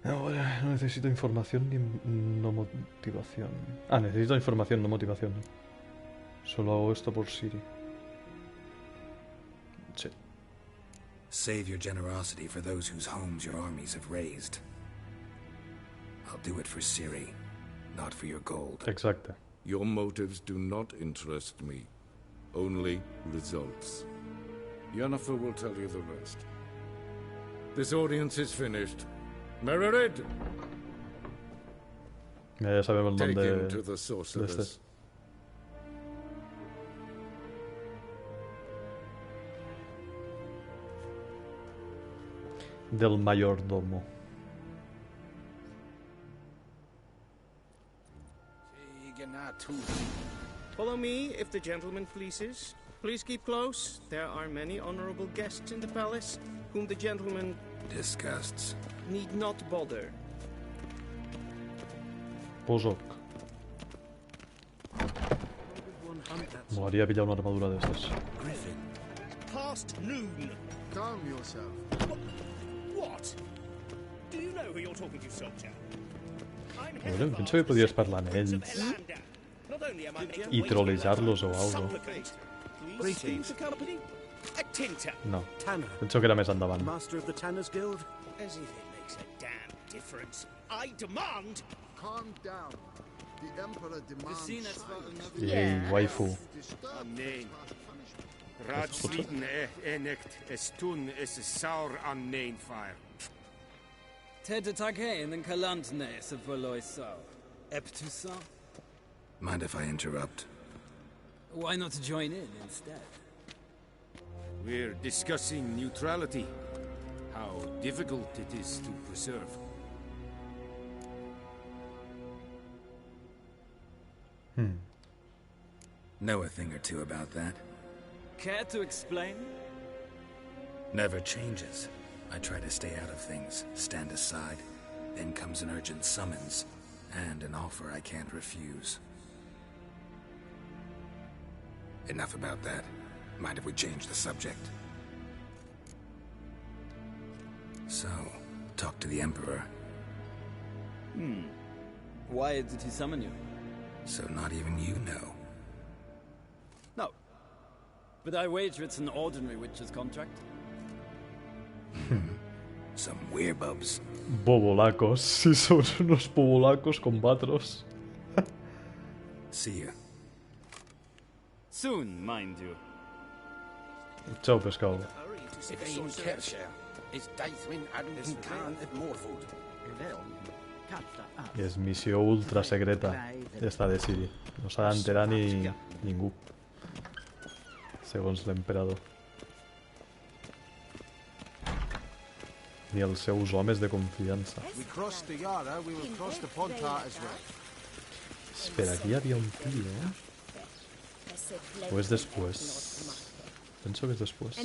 Ahora, no necesito información ni no motivación. Ah, necesito información, no motivación. Solo hago esto por Ciri. Sí. Save your generosity for those whose homes your armies have razed. I'll do it for Ciri, not for your gold. Exacte. Your motives do not interest me. Only results. Yennefer will tell you the rest. This audience is finished. Mererid! Ya sabemos el Take nombre him to the sorceress. Del mayordomo. Follow me, if the gentleman pleases. Please keep close. There are many honorable guests in the palace, whom the gentleman... disgusts. ...need not bother. Posok. Molaria pillar una armadura de estas. Past noon. Calm yourself. What? Do you know who you're talking to, soldier? Bueno, penso que podies parlar amb ells i trolejar-los o algo. No, penso que era més endavant. Master of the Tanners Guild? As if it makes a damn difference. I demand. Calm down. The Emperor demands. Yay, waifu. Amen. Ratsliden enecht es tun es saur an nein fire. Ted Take and Kalantne se verloisau. Eptusa? Mind if I interrupt? Why not join in instead? We're discussing neutrality. How difficult it is to preserve. Know a thing or two about that? Care to explain? Never changes. I try to stay out of things, stand aside. Then comes an urgent summons, and an offer I can't refuse. Enough about that. Mind if we change the subject? So, talk to the Emperor. Why did he summon you? So not even you know. No. But I wager it's an ordinary witcher's contract. Some werebubs. Bobolacos. Si son unos bobolacos con batros. See ya. Soon, mind you. Chao, pescado. I és missió ultra secreta, esta de Ciri. No s'ha d'enterar ni ningú, segons l'emperador. Ni els seus homes de confiança. Espera, aquí hi havia un tio, eh? O és després? Penso que és després.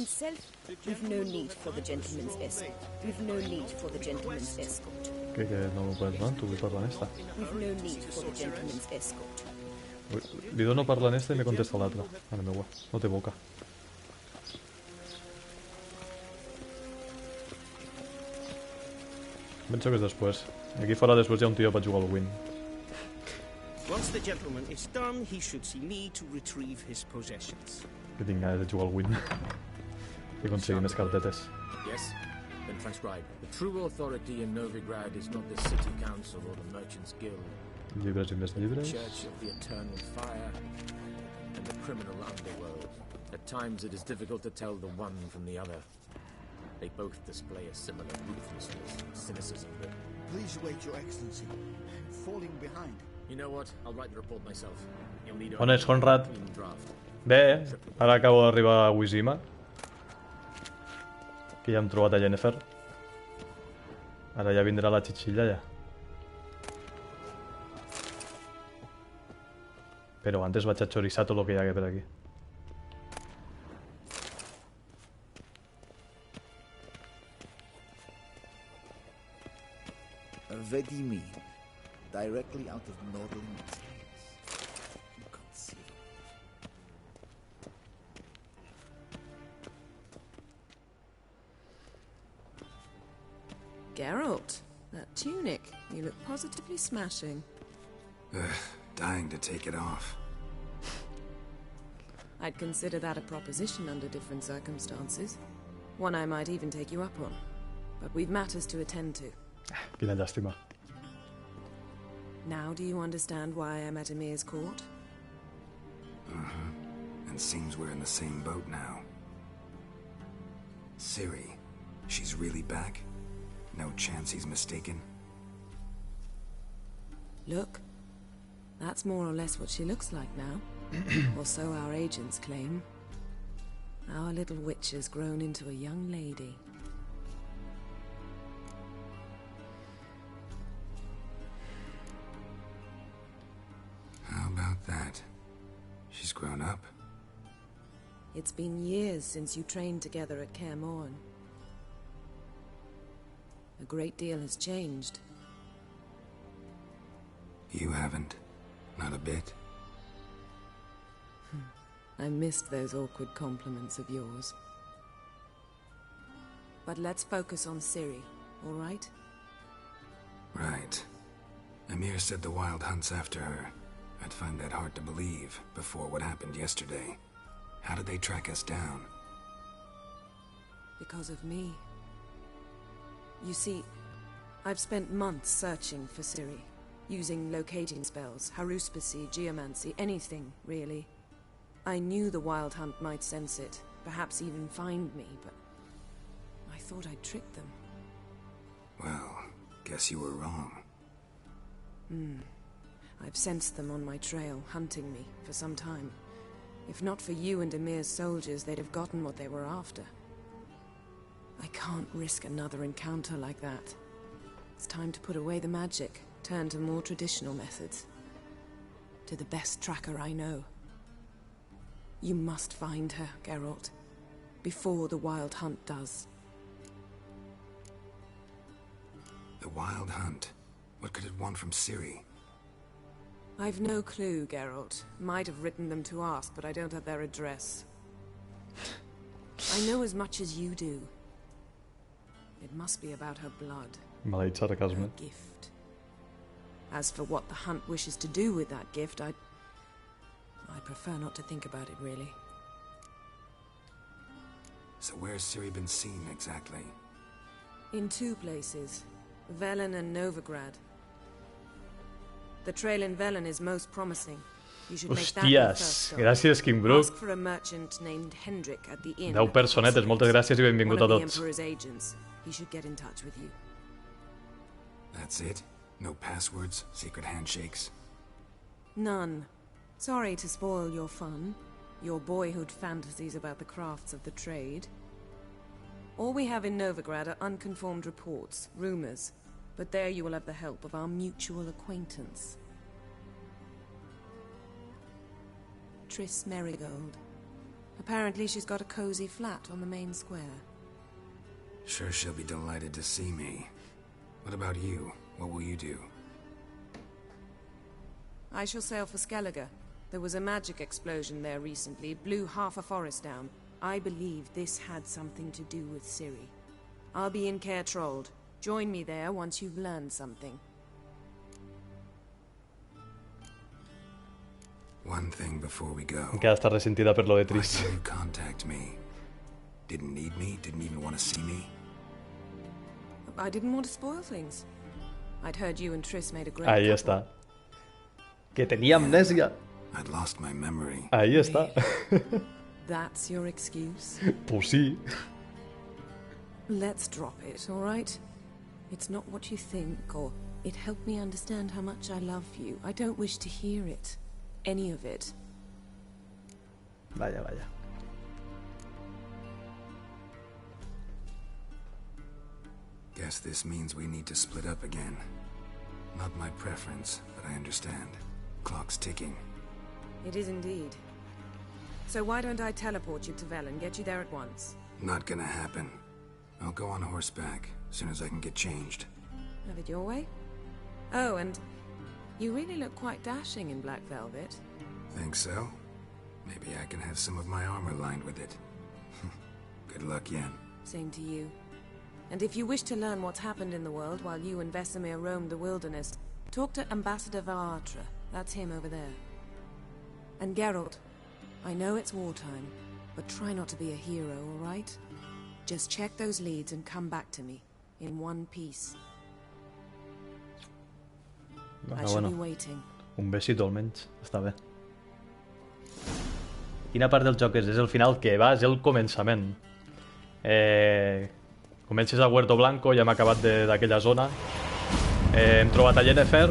We've no need for the gentleman's escort. We've no need for the gentleman's escort. Que no m'ho pots donar? Tu vull parlar en esta. We've no need for the gentleman's escort. Li dono parlar en esta i me contesta l'altra. Mare meua, no té boca. Penso que és després. Aquí fora després hi ha un tio per jugar al Win. Once the gentleman is done, he should see me to retrieve his possessions. Que tinc ganes de jugar al Win. I aconseguir més cartetes. Yes? Then transcribe. The true authority in Novigrad is not the city council or the merchants guild. Llibres i més llibres. The Church of the Eternal Fire and the criminal underworld. At times it is difficult to tell the one from the other. They both display a similar ruthlessness and cynicism, but... Please wait, Your Excellency. I'm falling behind. You know what? I'll write the report myself. You'll need On ets, Conrad? clean draft. Bé, ara acabo d'arribar a Wizima. Que ja hem trobat a Yennefer. Ara ja vindrà la xitxilla ja. Però antes vaig a chorizar tot el que hi ha per aquí. Vedimi, directly out of Northern tales. Inconceivable. Geralt, that tunic. You look positively smashing. Dying to take it off. I'd consider that a proposition under different circumstances. One I might even take you up on. But we've matters to attend to. Quina llàstima. Now do you understand why I'm at Emir's court? And seems we're in the same boat now. Ciri, she's really back? No chance he's mistaken? Look, that's more or less what she looks like now. Or so our agents claim. Our little witch has grown into a young lady. How about that? She's grown up? It's been years since you trained together at Kaer Morhen. A great deal has changed. You haven't. Not a bit. I missed those awkward compliments of yours. But let's focus on Ciri, all right? Right. Emir said the Wild Hunt's after her. I'd find that hard to believe before what happened yesterday. How did they track us down? Because of me. You see, I've spent months searching for Ciri, using locating spells, haruspicy, geomancy, anything, really. I knew the Wild Hunt might sense it, perhaps even find me, but I thought I'd tricked them. Well, guess you were wrong. I've sensed them on my trail, hunting me, for some time. If not for you and Emir's soldiers, they'd have gotten what they were after. I can't risk another encounter like that. It's time to put away the magic, turn to more traditional methods. To the best tracker I know. You must find her, Geralt, before the Wild Hunt does. The Wild Hunt? What could it want from Ciri? I've no clue, Geralt. Might have written them to ask, but I don't have their address. I know as much as you do. It must be about her blood. Maleït sarcasme. Her gift. As for what the Hunt wishes to do with that gift, I prefer not to think about it, really. So where's Ciri been seen, exactly? In two places. Velen and Novigrad. The trail in Velen is most promising. You should make that your first Hòsties, stop. gràcies, Kimbrook. Ask for a merchant named Hendrik at the inn. 10 personetes, moltes gràcies i benvingut a One of the tots. Emperor's agents. He should get in touch with you. That's it? No passwords? Secret handshakes? None. Sorry to spoil your fun. Your boyhood fantasies about the crafts of the trade. All we have in Novigrad are unconformed reports, rumors. But there you will have the help of our mutual acquaintance. Triss Merigold. Apparently she's got a cozy flat on the main square. Sure she'll be delighted to see me. What about you? What will you do? I shall sail for Skellige. There was a magic explosion there recently, blew half a forest down. I believe this had something to do with Ciri. I'll be in Caer Trold. Join me there once you've learned something. One thing before we go. Encara està ressentida per lo de Tris. Why didn't you contact me? Didn't need me? Didn't even want to see me? I didn't want to spoil things. I'd heard you and Triss made a great Ahí couple. está. Que tenía amnesia. I'd lost my memory. Ahí está. That's your excuse? Pues sí. Let's drop it, all right? It's not what you think, or it helped me understand how much I love you. I don't wish to hear it. Any of it. Vaya, vaya. Guess this means we need to split up again. Not my preference, but I understand. Clock's ticking. It is indeed. So why don't I teleport you to Vel and get you there at once? Not gonna happen. I'll go on horseback, as soon as I can get changed. Have it your way? Oh, and you really look quite dashing in black velvet. Think so? Maybe I can have some of my armor lined with it. Good luck, Yenn. Same to you. And if you wish to learn what's happened in the world while you and Vesemir roamed the wilderness, talk to Ambassador Varatra. That's him over there. And Geralt, I know it's wartime, but try not to be a hero, all right? Just check those leads and come back to me, in one piece. I shall be waiting. Un besito almenys, està bé. Quina part del joc és? És el final que va, és el començament. Comences a Huerto Blanco, ja hem acabat d'aquella zona. Hem trobat a Yennefer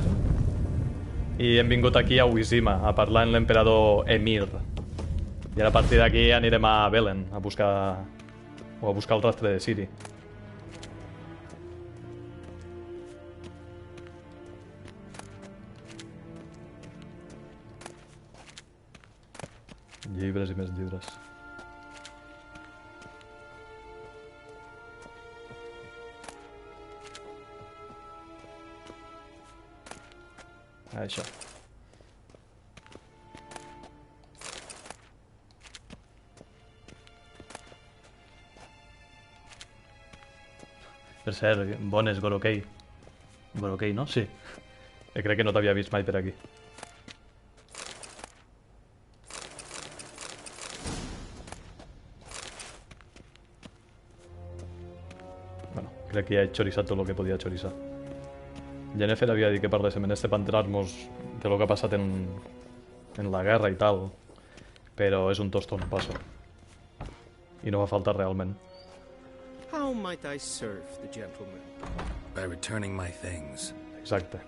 i hem vingut aquí a Wizima a parlar amb l'emperador Emir. I a partir d'aquí anirem a Velen a buscar el rastre de Ciri. Llibres i més llibres. Això. Per cert, bones, Gorokei. Gorokei, no? Sí. Crec que no t'havia vist mai per aquí. Bueno, crec que ja he xoriçat tot el que podia xoriçar. Yennefer havia dit que parléssim en este pantrasmos de lo que ha passat en la guerra i tal, però és un tostón, passo. I no va faltar realment. How might I serve the gentleman? By returning my things. Exacte.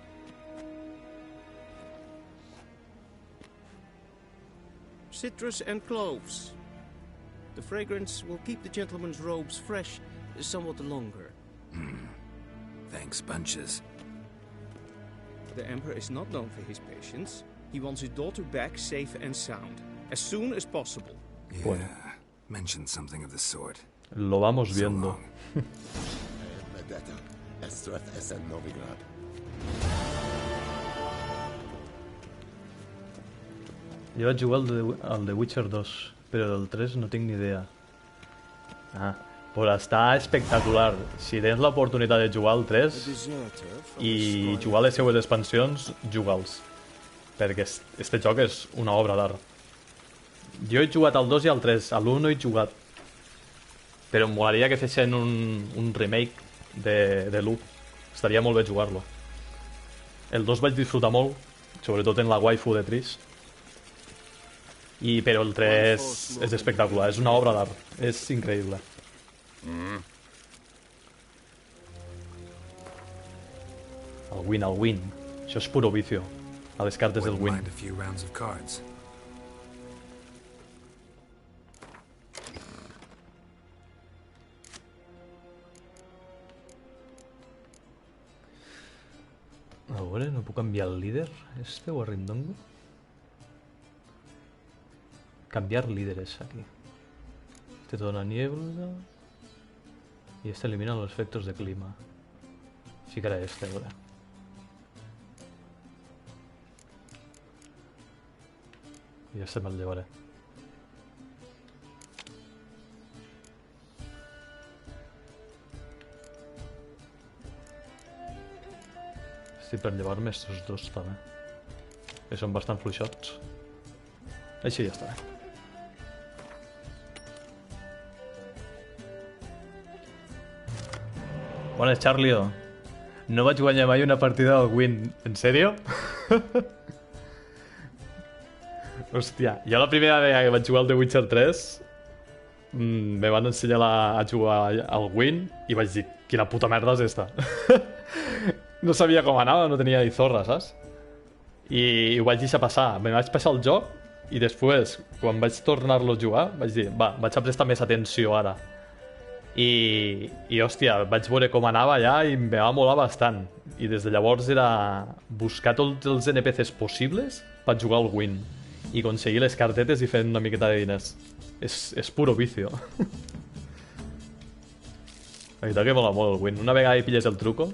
Citrus and cloves. The fragrance will keep the gentleman's robes fresh somewhat longer. Thanks, bunches. The Emperor is not known for his patience. He wants his daughter back safe and sound, as soon as possible. Yeah, bueno. Mentioned something of the sort. Lo vamos viendo. Jo vaig jugar al The Witcher 2, però del 3 no tinc ni idea. Però està espectacular. Si tens l'oportunitat de jugar al 3 i jugar les seues expansions, juga'ls. Perquè este joc és una obra d'art. Jo he jugat al 2 i al 3, a l'1 no he jugat. Però em molaria que fessin un remake de l'1. Estaria molt bé jugar-lo. El 2 vaig disfrutar molt, sobretot en la waifu de Triss. Però el 3 és espectacular, és una obra d'art. És increïble. El win. Això és puro vicio. A les cartes del win. A veure, no puc canviar el líder? Este o Rindongo? Cambiar líderes aquí. Este te dona niebla. Y este elimina los efectos de clima. Ficaré este ahora. Y este me'l llevaré. Estic per llevar-me estos dos també. Que són bastant fluixots. Així ja està. Bones, Charlio. No vaig guanyar mai una partida del Win. En sèrio? Hòstia, jo la primera vegada que vaig jugar al The Witcher 3 me van ensenyar a jugar al Win i vaig dir, quina puta merda és esta. No sabia com anava, no tenia ni zorra, saps? I ho vaig deixar passar. Me vaig passar el joc i després, quan vaig tornar-lo a jugar, vaig dir, va, vaig a prestar més atenció ara. I hòstia, vaig veure com anava allà i em va molar bastant. I des de llavors era buscar tots els NPCs possibles per jugar al Win i aconseguir les cartetes i fer una miqueta de diners. És puro vicio. La veritat que mola molt el Win. Una vegada hi pilles el truco,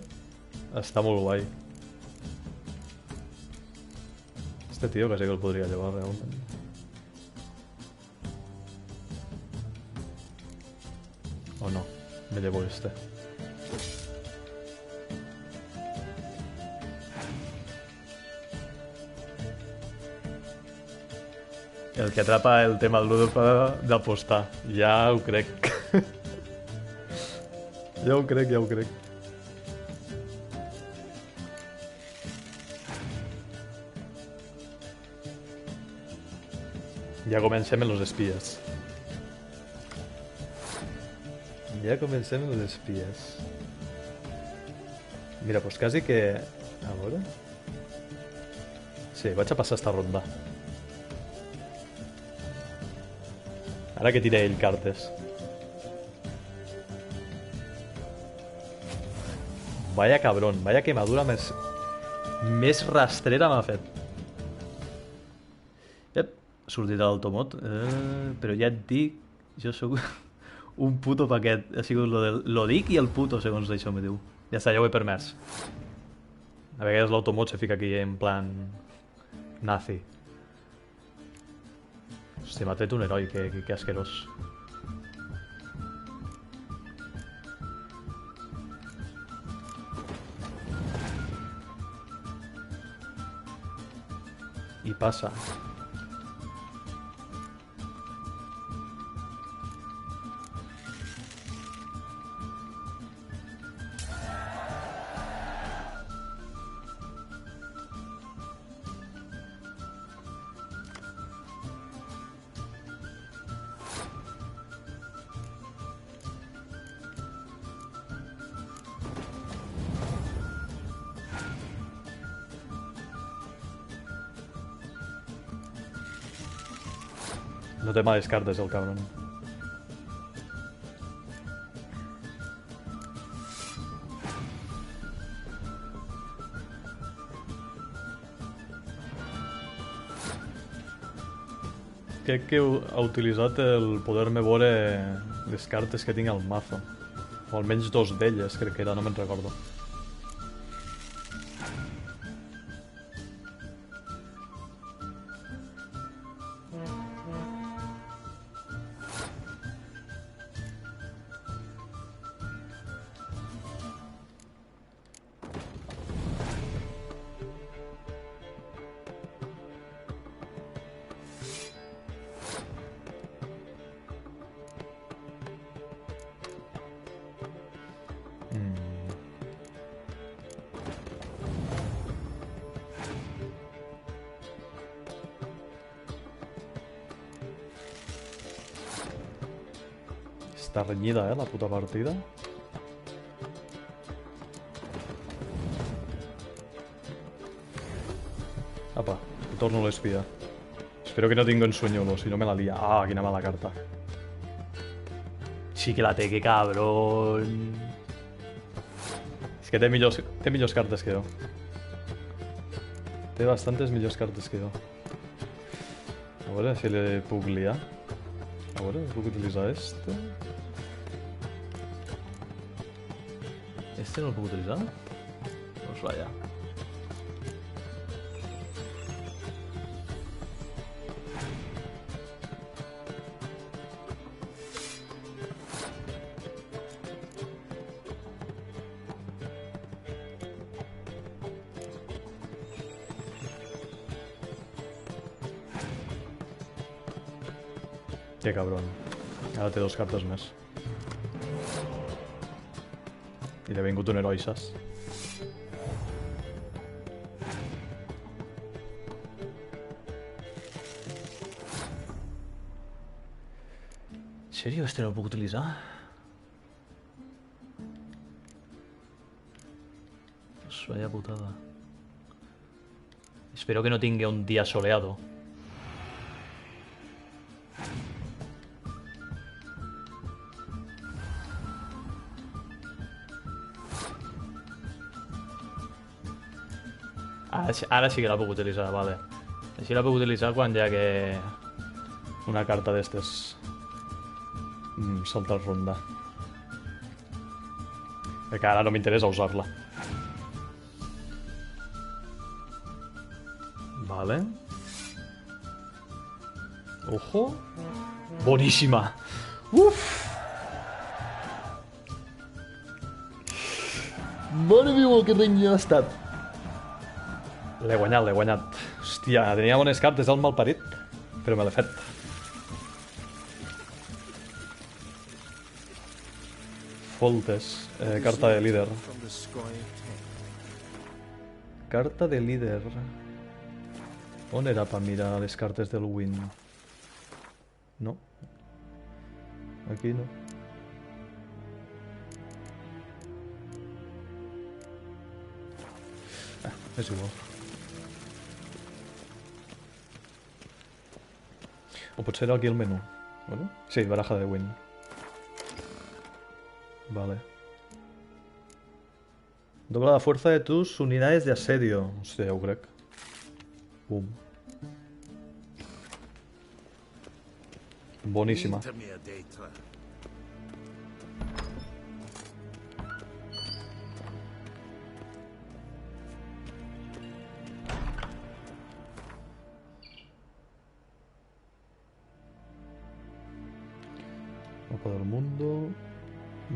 està molt guai. Este tio que sí que el podria llevar realment. O no, me llevo este. El que atrapa el tema ludopa d'apostar. Ja ho crec. Ja ho crec. Ja comencem en los espies. Ja comencem en les espies. Mira, pues quasi que... A veure... Sí, vaig a passar esta ronda. Ara que tira ell cartes. Vaya cabrón, vaya quemadura més rastrera m'ha fet. Ep, ha sortit a l'automot. Però ja et dic, jo sóc un puto paquet. Ha sigut lo dic i el puto, segons això me diu. Ja està, ja ho he permès. A vegades l'automot se fica aquí en plan... nazi. Hòstia, m'ha tret un heroi, que asquerós. I passa. No té males cartes, el cabron. Crec que ha utilitzat el poder-me veure les cartes que tinc al mazo. O almenys dos d'elles, crec que era, no me'n recordo. Està renyida, la puta partida. Apa, torno l'espia. Espero que no tingui un sueñuelo, si no me la lia. Ah, quina mala carta. Sí que la té, que cabrón. És que té millors cartes que jo. Té bastantes millors cartes que jo. A veure si le puc liar. A veure, puc utilitzar este. Este no el puc utilitzar? Doncs vaja. Que cabron. Ara té 2 cartes més. I li ha vingut un heroi, saps? ¿En serio este no lo puedo utilizar? Pues vaya putada. Espero que no tenga un día soleado. Ara sí que la puc utilitzar, vale. Així la puc utilitzar quan ja que una carta d'estes salta ronda. Perquè ara no m'interessa usar-la. Vale. Ojo. Boníssima. Uf. Mare meva, que renya ha estat. L'he guanyat, l'he guanyat. Hòstia, tenia bones cartes del malparit, però me l'he fet. Foltes. Carta de líder. Carta de líder. On era per mirar les cartes del Win? No. Aquí no. És igual. O potser era aquí el menú. ¿Vale? Sí, baraja de Win. Vale. Dobla la fuerza de tus unidades de asedio. Hòstia, ja ho crec. Bum. Boníssima. Mapa del mundo.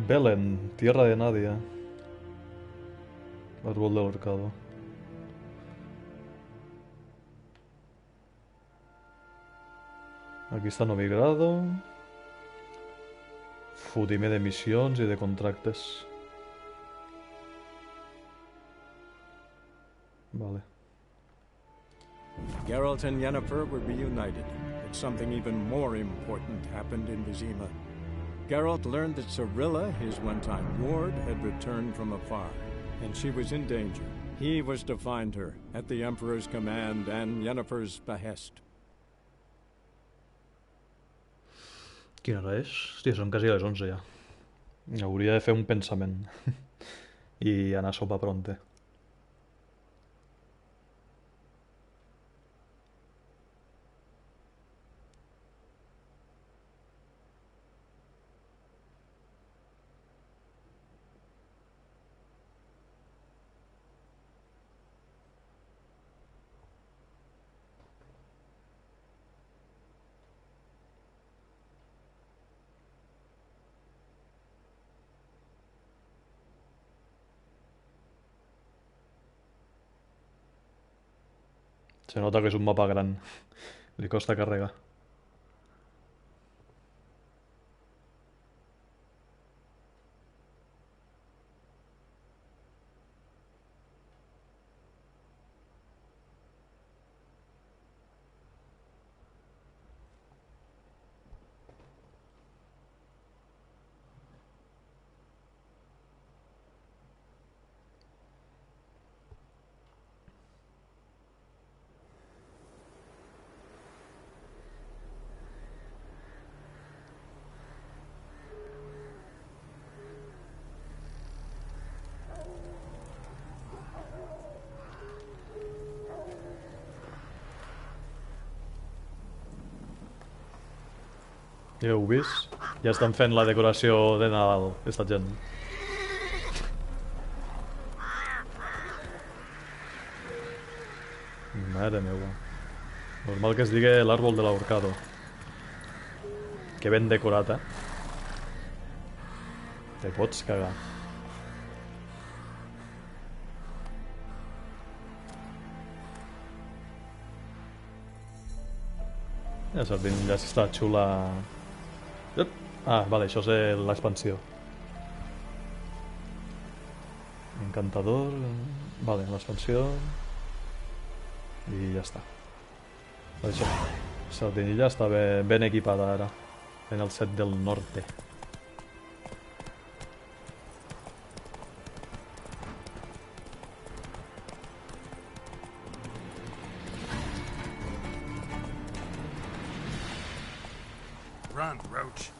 Belen, tierra de Nadia. Árbol del Horcado. Aquí està Novigrado. Fotimer de missions i de contractes. Vale. Geralt and Yennefer were reunited, but something even more important happened in Vizima. Geralt learned that Cirilla, his one-time ward, had returned from afar, and she was in danger. He was to find her, at the Emperor's command and Yennefer's behest. Quina hora és? Hòstia, són quasi les 11 ja. Hauria de fer un pensament. I anar a sopar pronte. Se nota que és un mapa gran. Li costa carregar. Ja heu vist? Ja estan fent la decoració de Nadal, aquesta gent. Mare meva. Normal que es digui l'àrbol de l'Ahorcado. Que ben decorat, Te pots cagar. Ja està xula Ah, vale, això és l'expansió. Encantador... Vale, l'expansió... I ja està. Això. Sardinilla està ben equipada ara. En el set del norte. Run, Roach.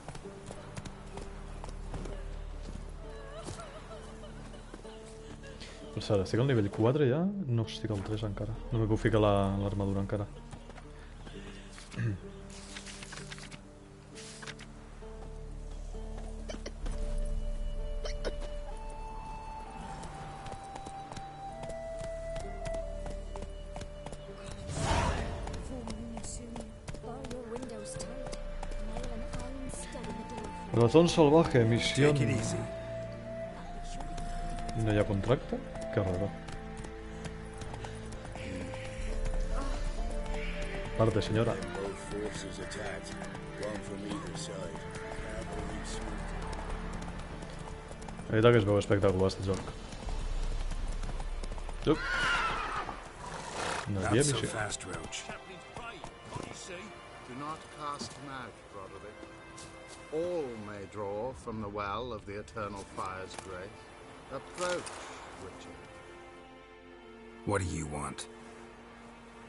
Per cert, estic al nivell 4 ja? No estic al 3 encara. No m'he pogut ficar l'armadura encara. Razón salvaje, misión... ¿No hi ha contracte? Que raro. Parte, senyora. La veritat que es veu espectacular, aquest joc. No havia missió. Do not cast mad, Broderick. All may draw from the well of the eternal fire's grace. Approach, Richard. What do you want?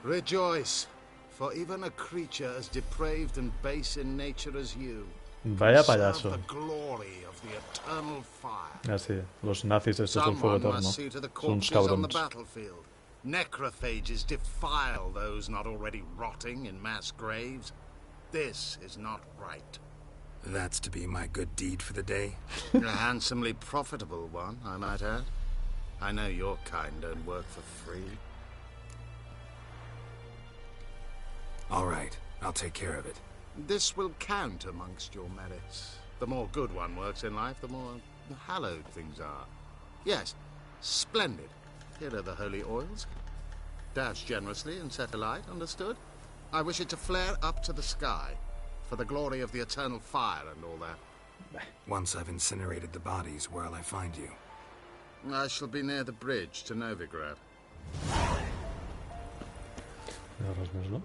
Rejoice, for even a creature as depraved and base in nature as you Vaya payaso. the glory of the eternal fire. Ah, sí, los nazis estos del fuego Someone eterno. must see to the Son uns corpses on the cabrons. battlefield. Necrophages defile those not already rotting in mass graves. This is not right. That's to be my good deed for the day? A handsomely profitable one, I might add. I know your kind don't work for free. All right, I'll take care of it. This will count amongst your merits. The more good one works in life, the more hallowed things are. Yes, splendid. Here are the holy oils. Dash generously and set alight, understood? I wish it to flare up to the sky, for the glory of the eternal fire and all that. Once I've incinerated the bodies, where'll I find you? I shall be near the bridge to Novigrad. Res més, no?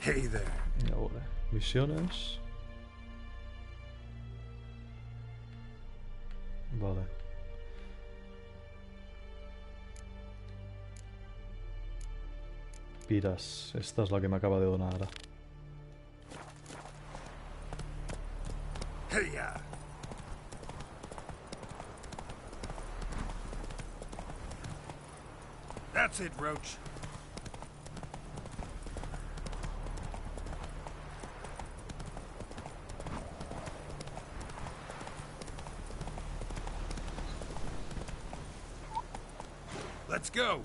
Hey there. A veure, missiones... Vale. Pires. Esta és la que m'acaba de donar ara. Hey-ya! That's it, Roach. Let's go.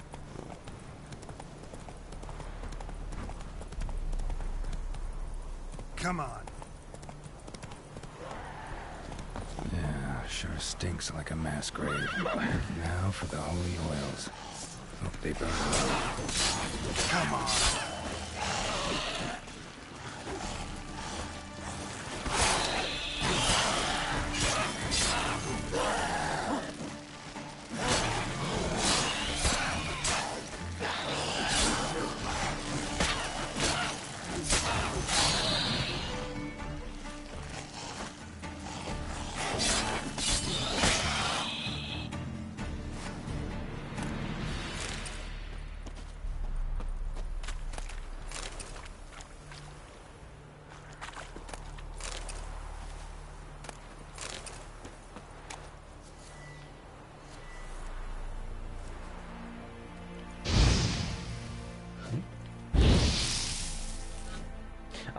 Come on. Yeah, sure stinks like a mass grave. Now for the holy oils. Hope they burn well. Come on.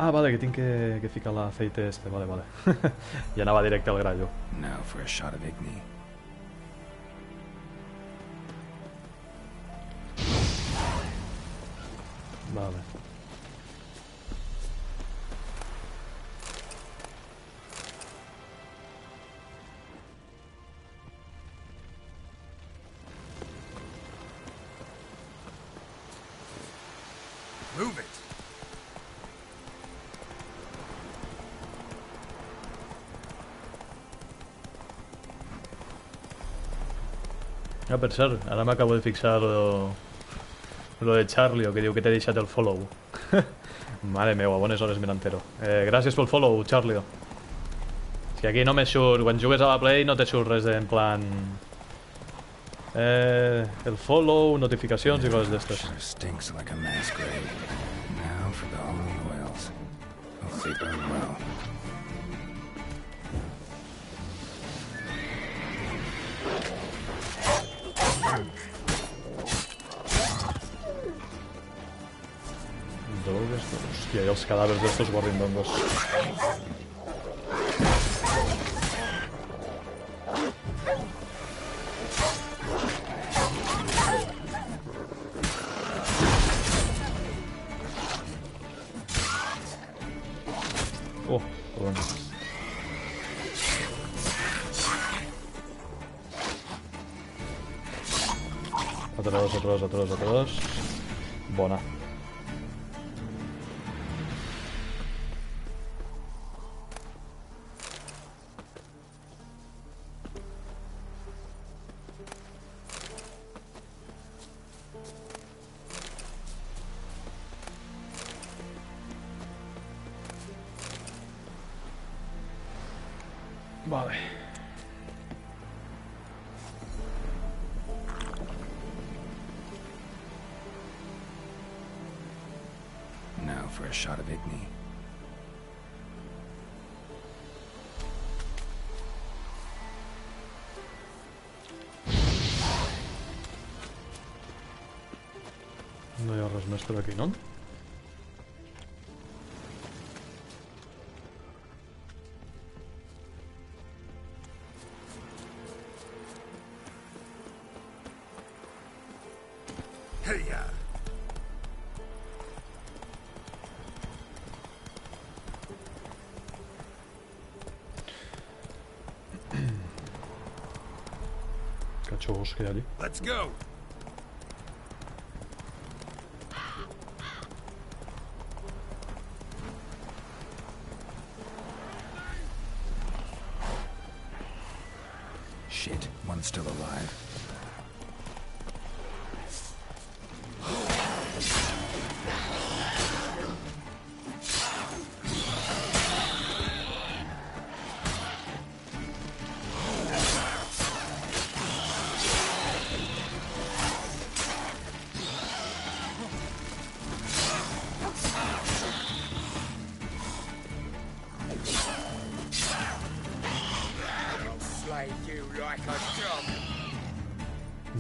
Ah, vale, que tinc que ficar l'aceite este, vale, vale. I anava directe al grallo. Now for a shot of Igni. Vale. A per cert, ara m'acabo de fixar lo de Charlie, que diu que t'he deixat el follow. Mare meva, bones hores me n'entero. Gràcies pel follow, Charlie. És que aquí no me surt, quan jugues a la Play no te surt res en plan... el follow, notificacions i coses d'estes. Sure stinks like a mass grave. Now for the holy oils. Hope they burn well. Drogues... Hòstia, i els cadàvers d'estos guarrindongos. Oh, perdón. Atrás. Bona. Vale. Now for a shot of Igni. No hi ha res més per aquí, no? Cachorros que hay allí. Let's go. Shit, one's still alive.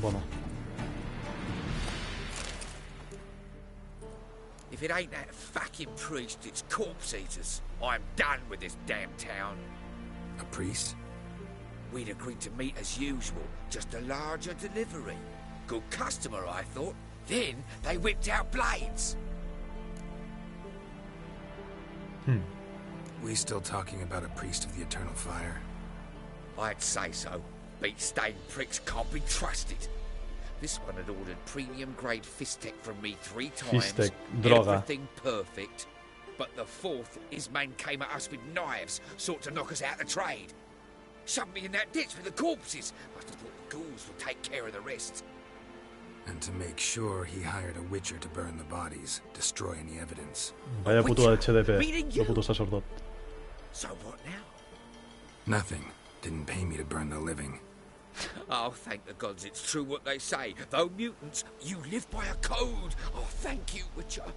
Bona. If it ain't that fucking priest, it's corpse eaters. I'm done with this damn town. A priest? We'd agreed to meet as usual, just a larger delivery. Good customer, I thought. Then they whipped out blades. We still talking about a priest of the eternal fire? I'd say so. Beat-stained pricks can't be trusted. This one had ordered premium-grade fistek from me 3 times. Fistek, droga. Everything perfect. But the 4th, his man came at us with knives, sought to knock us out of trade. Shoved me in that ditch with the corpses. Must have thought the ghouls would take care of the rest. And to make sure, he hired a witcher to burn the bodies, destroy any evidence. Vaya puto HDP, lo puto sacerdot. So what now? Nothing. Didn't pay me to burn the living. Oh, thank the gods it's true what they say. Though mutants, you live by a code. Oh, thank you, Witcher.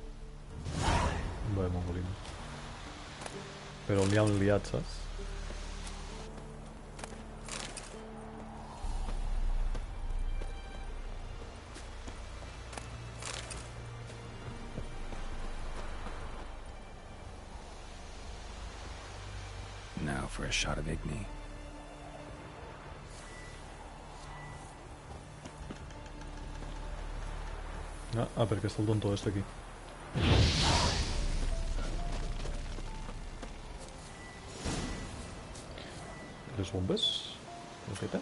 Vaya mongolín. Pero li han liat, saps? Now for a shot of Igni. Perché sta il tonto questo aquí. Les bombes? Roseta?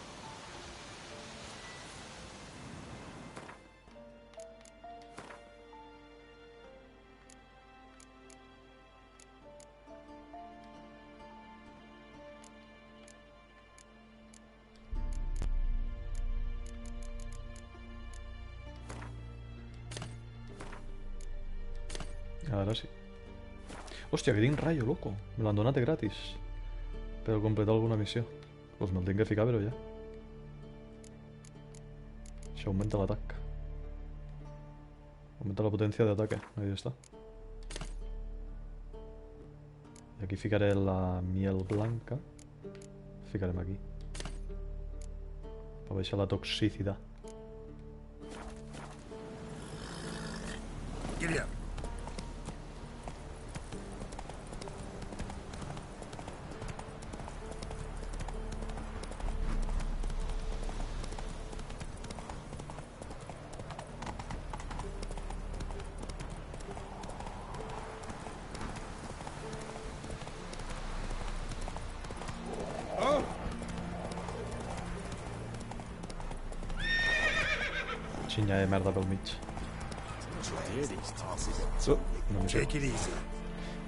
Ara sí. Hòstia, que tinc rayo, loco. Me l'han donat gratis. Per completar alguna missió. Pues me'l tinc que ficar, però ja. Això augmenta l'atac. Aumenta la potencia de ataque. Ahí está. Y aquí ficaré la miel blanca. Ficarem aquí. Para baixar la toxicidad. Giddy up. Xinya de merda pel mig. No Take it easy.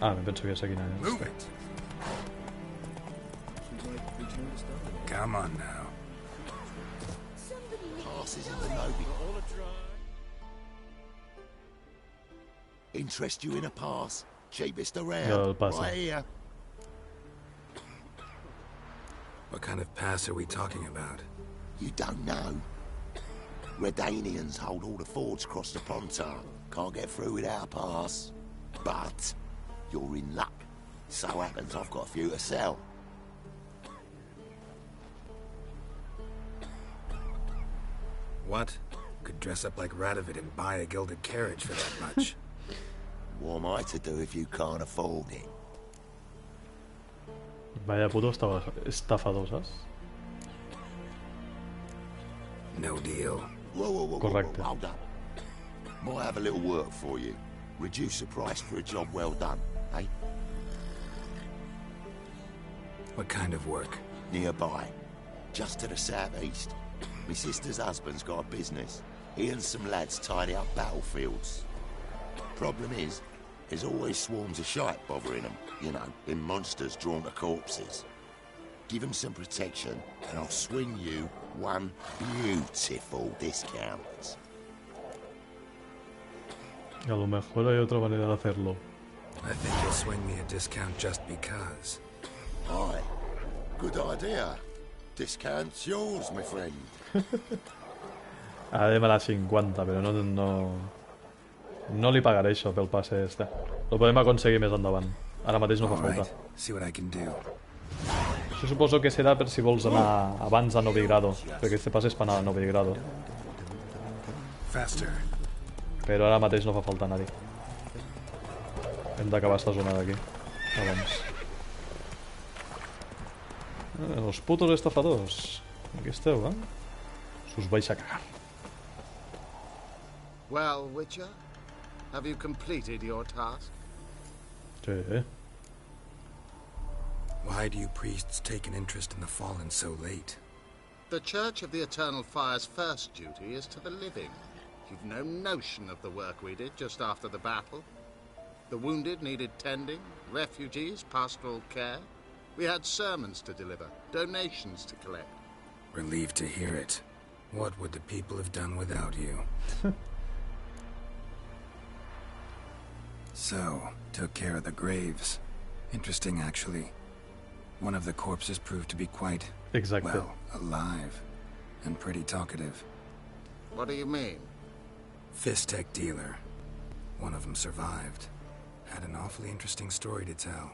Ah, me penso que és aquí. Move it. Come on now. Passes in the Nobi. Interest you in a pass? Cheapest around. Ja, el passe. Right here. What kind of pass are we talking about? You don't know. Redanians hold all the fords across the Pontar. Can't get through without a pass. But you're in luck. So happens I've got a few to sell. What? Could dress up like Radovid and buy a gilded carriage for that much. What am I to do if you can't afford it? Vaya puto estafador, saps? No deal. Whoa, Correcte. hold up. Might have a little work for you. Reduce the price for a job well done, eh? What kind of work? Nearby. Just to the southeast. My sister's husband's got a business. He and some lads tidy up battlefields. Problem is, there's always swarms of shite bothering them. You know, in monsters drawn to corpses. Give them some protection, and I'll swing you one beautiful discount. A lo mejor hay otra manera de hacerlo. I think you'll swing me a discount just because. Aye, good idea. Discount's yours, my friend. Ara déme la 50, però no li pagaré això pel passe este. Lo podem aconseguir més endavant. Ara mateix no fa falta. See what I can do. Això suposo que serà per si vols anar abans a Novigrado, perquè este passe és per anar a Novigrado. Faster. Però ara mateix no fa falta anar-hi. Hem d'acabar esta zona d'aquí abans. Los putos estafadors. Aquí esteu, eh? S'us vais a cagar. Well, Witcher, have you completed your task? Sí. Why do you priests take an interest in the fallen so late? The Church of the Eternal Fire's first duty is to the living. You've no notion of the work we did just after the battle. The wounded needed tending, refugees, pastoral care. We had sermons to deliver, donations to collect. Relieved to hear it. What would the people have done without you? So, took care of the graves. Interesting, actually. One of the corpses proved to be quite, well, alive. And pretty talkative. What do you mean? Fist-tech dealer. One of them survived. Had an awfully interesting story to tell.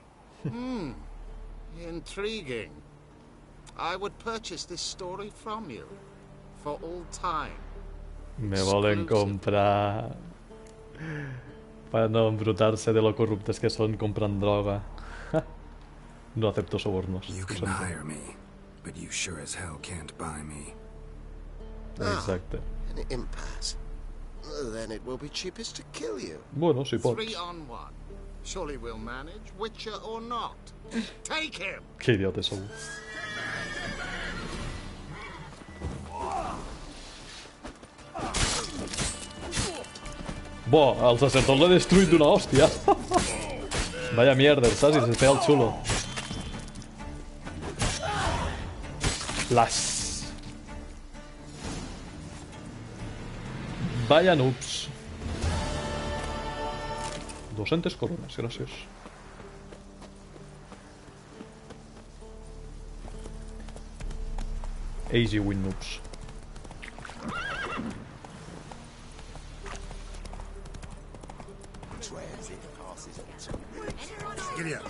Intriguing. I would purchase this story from you. For all time. Me volen comprar... Para no embrutarse de lo corruptes que son, compran droga. No acepto sobornos. You can hire me, but you sure as hell can't buy me. Exacte. An impasse. Then it will be cheapest to kill you. Bueno, si pots. 3 on 1. Surely we'll manage, Witcher or not. Take him! Que idiota sou. Bo, el sacerdot l'ha destruït d'una hòstia. Vaya mierda, saps? I se feia el xulo. Las. Vaya noobs. 200 corones, gràcies. Easy win noobs. Giddy up.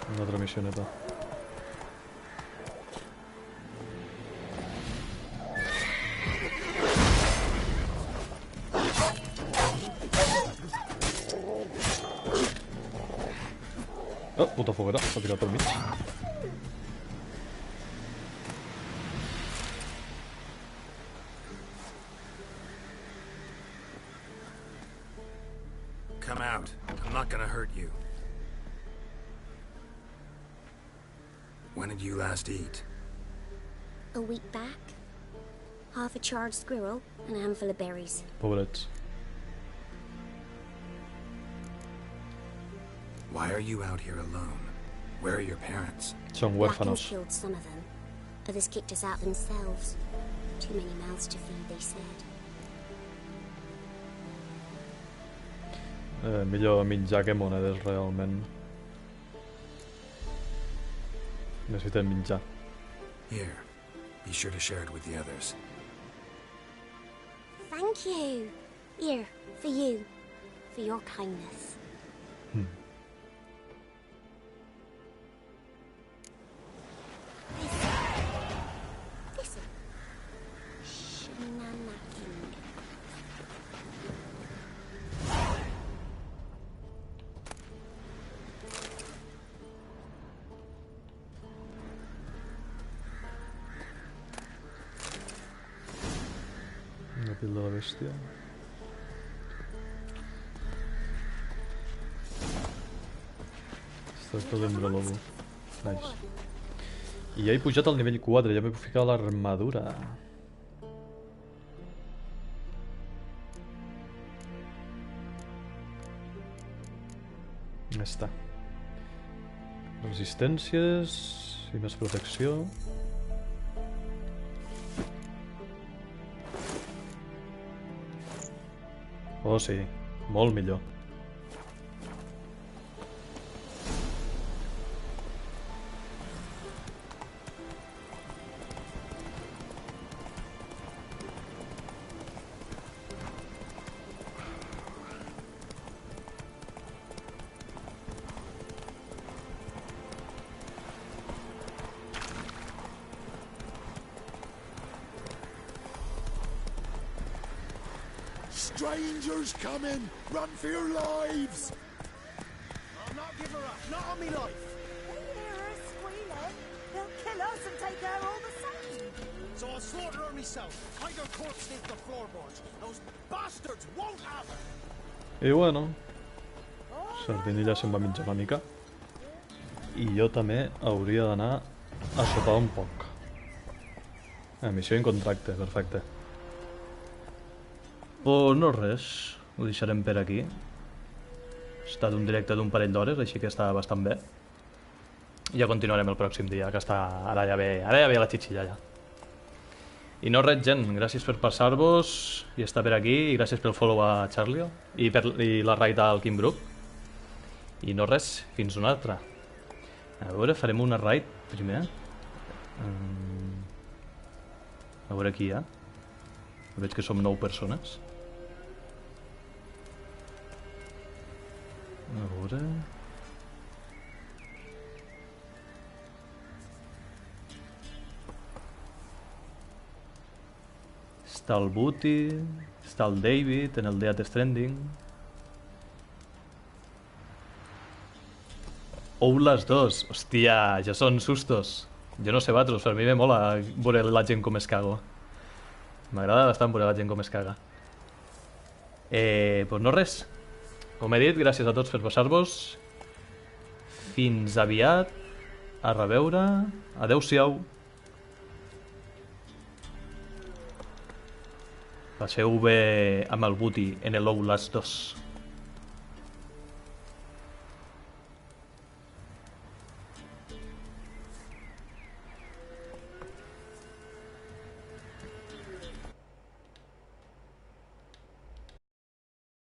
Una altra missioneta. Oh, puta foguera, s'ha tirat pel mig. Come out. I'm not gonna hurt you. When did you last eat? A week back. Half a charred squirrel and a handful of berries. Pobrets. Why are you out here alone? Where are your parents? Són Blackens huérfanos. killed some of them. Others kicked us out themselves. Too many mouths to feed, they said. Millor menjar que monedes, realment. Necessitem menjar. Here. Be sure to share it with the others. Thank you. Here, for you. For your kindness. Listen. Shenanacking. Una pil de la bèstia. Es tracta d'embrolobo. Nice. I ja he pujat al nivell 4, ja m'he ficat l'armadura. Ja està. Resistències i més protecció. Oh sí, molt millor. Strangers coming! Run for your lives! I'll not give her up, not on me life! We hear her squealing. They'll kill us and take her all the same. So I'll slaughter her myself. Hide her corpse into the floorboards. Those bastards won't have her! I bueno, Sardinilla se'n va menjar una mica. I jo també hauria d'anar a sopar un poc. Missió en contracte, perfecte. Pues no res, ho deixarem per aquí. Ha estat un directe d'un parell d'hores, així que està bastant bé. I ja continuarem el pròxim dia, que està... Ara ja ve la xitxilla, ja. I no res, gent, gràcies per passar-vos i estar per aquí, i gràcies pel follow a Charlie i la raid al Kim Brook. I no res, fins una altra. A veure, farem una raid primer. A veure qui hi ha. Veig que som 9 persones. A veure... Està el Booty, està el David en el Death Stranding. Outlast 2, hòstia, ja són sustos. Jo no sé batros, per mi me mola veure la gent com es cago. M'agrada bastant veure la gent com es caga. Doncs no res. Com he dit, gràcies a tots per passar-vos. Fins aviat. A reveure. Adeu-siau. Passeu bé amb el Buti en el Outlast 2.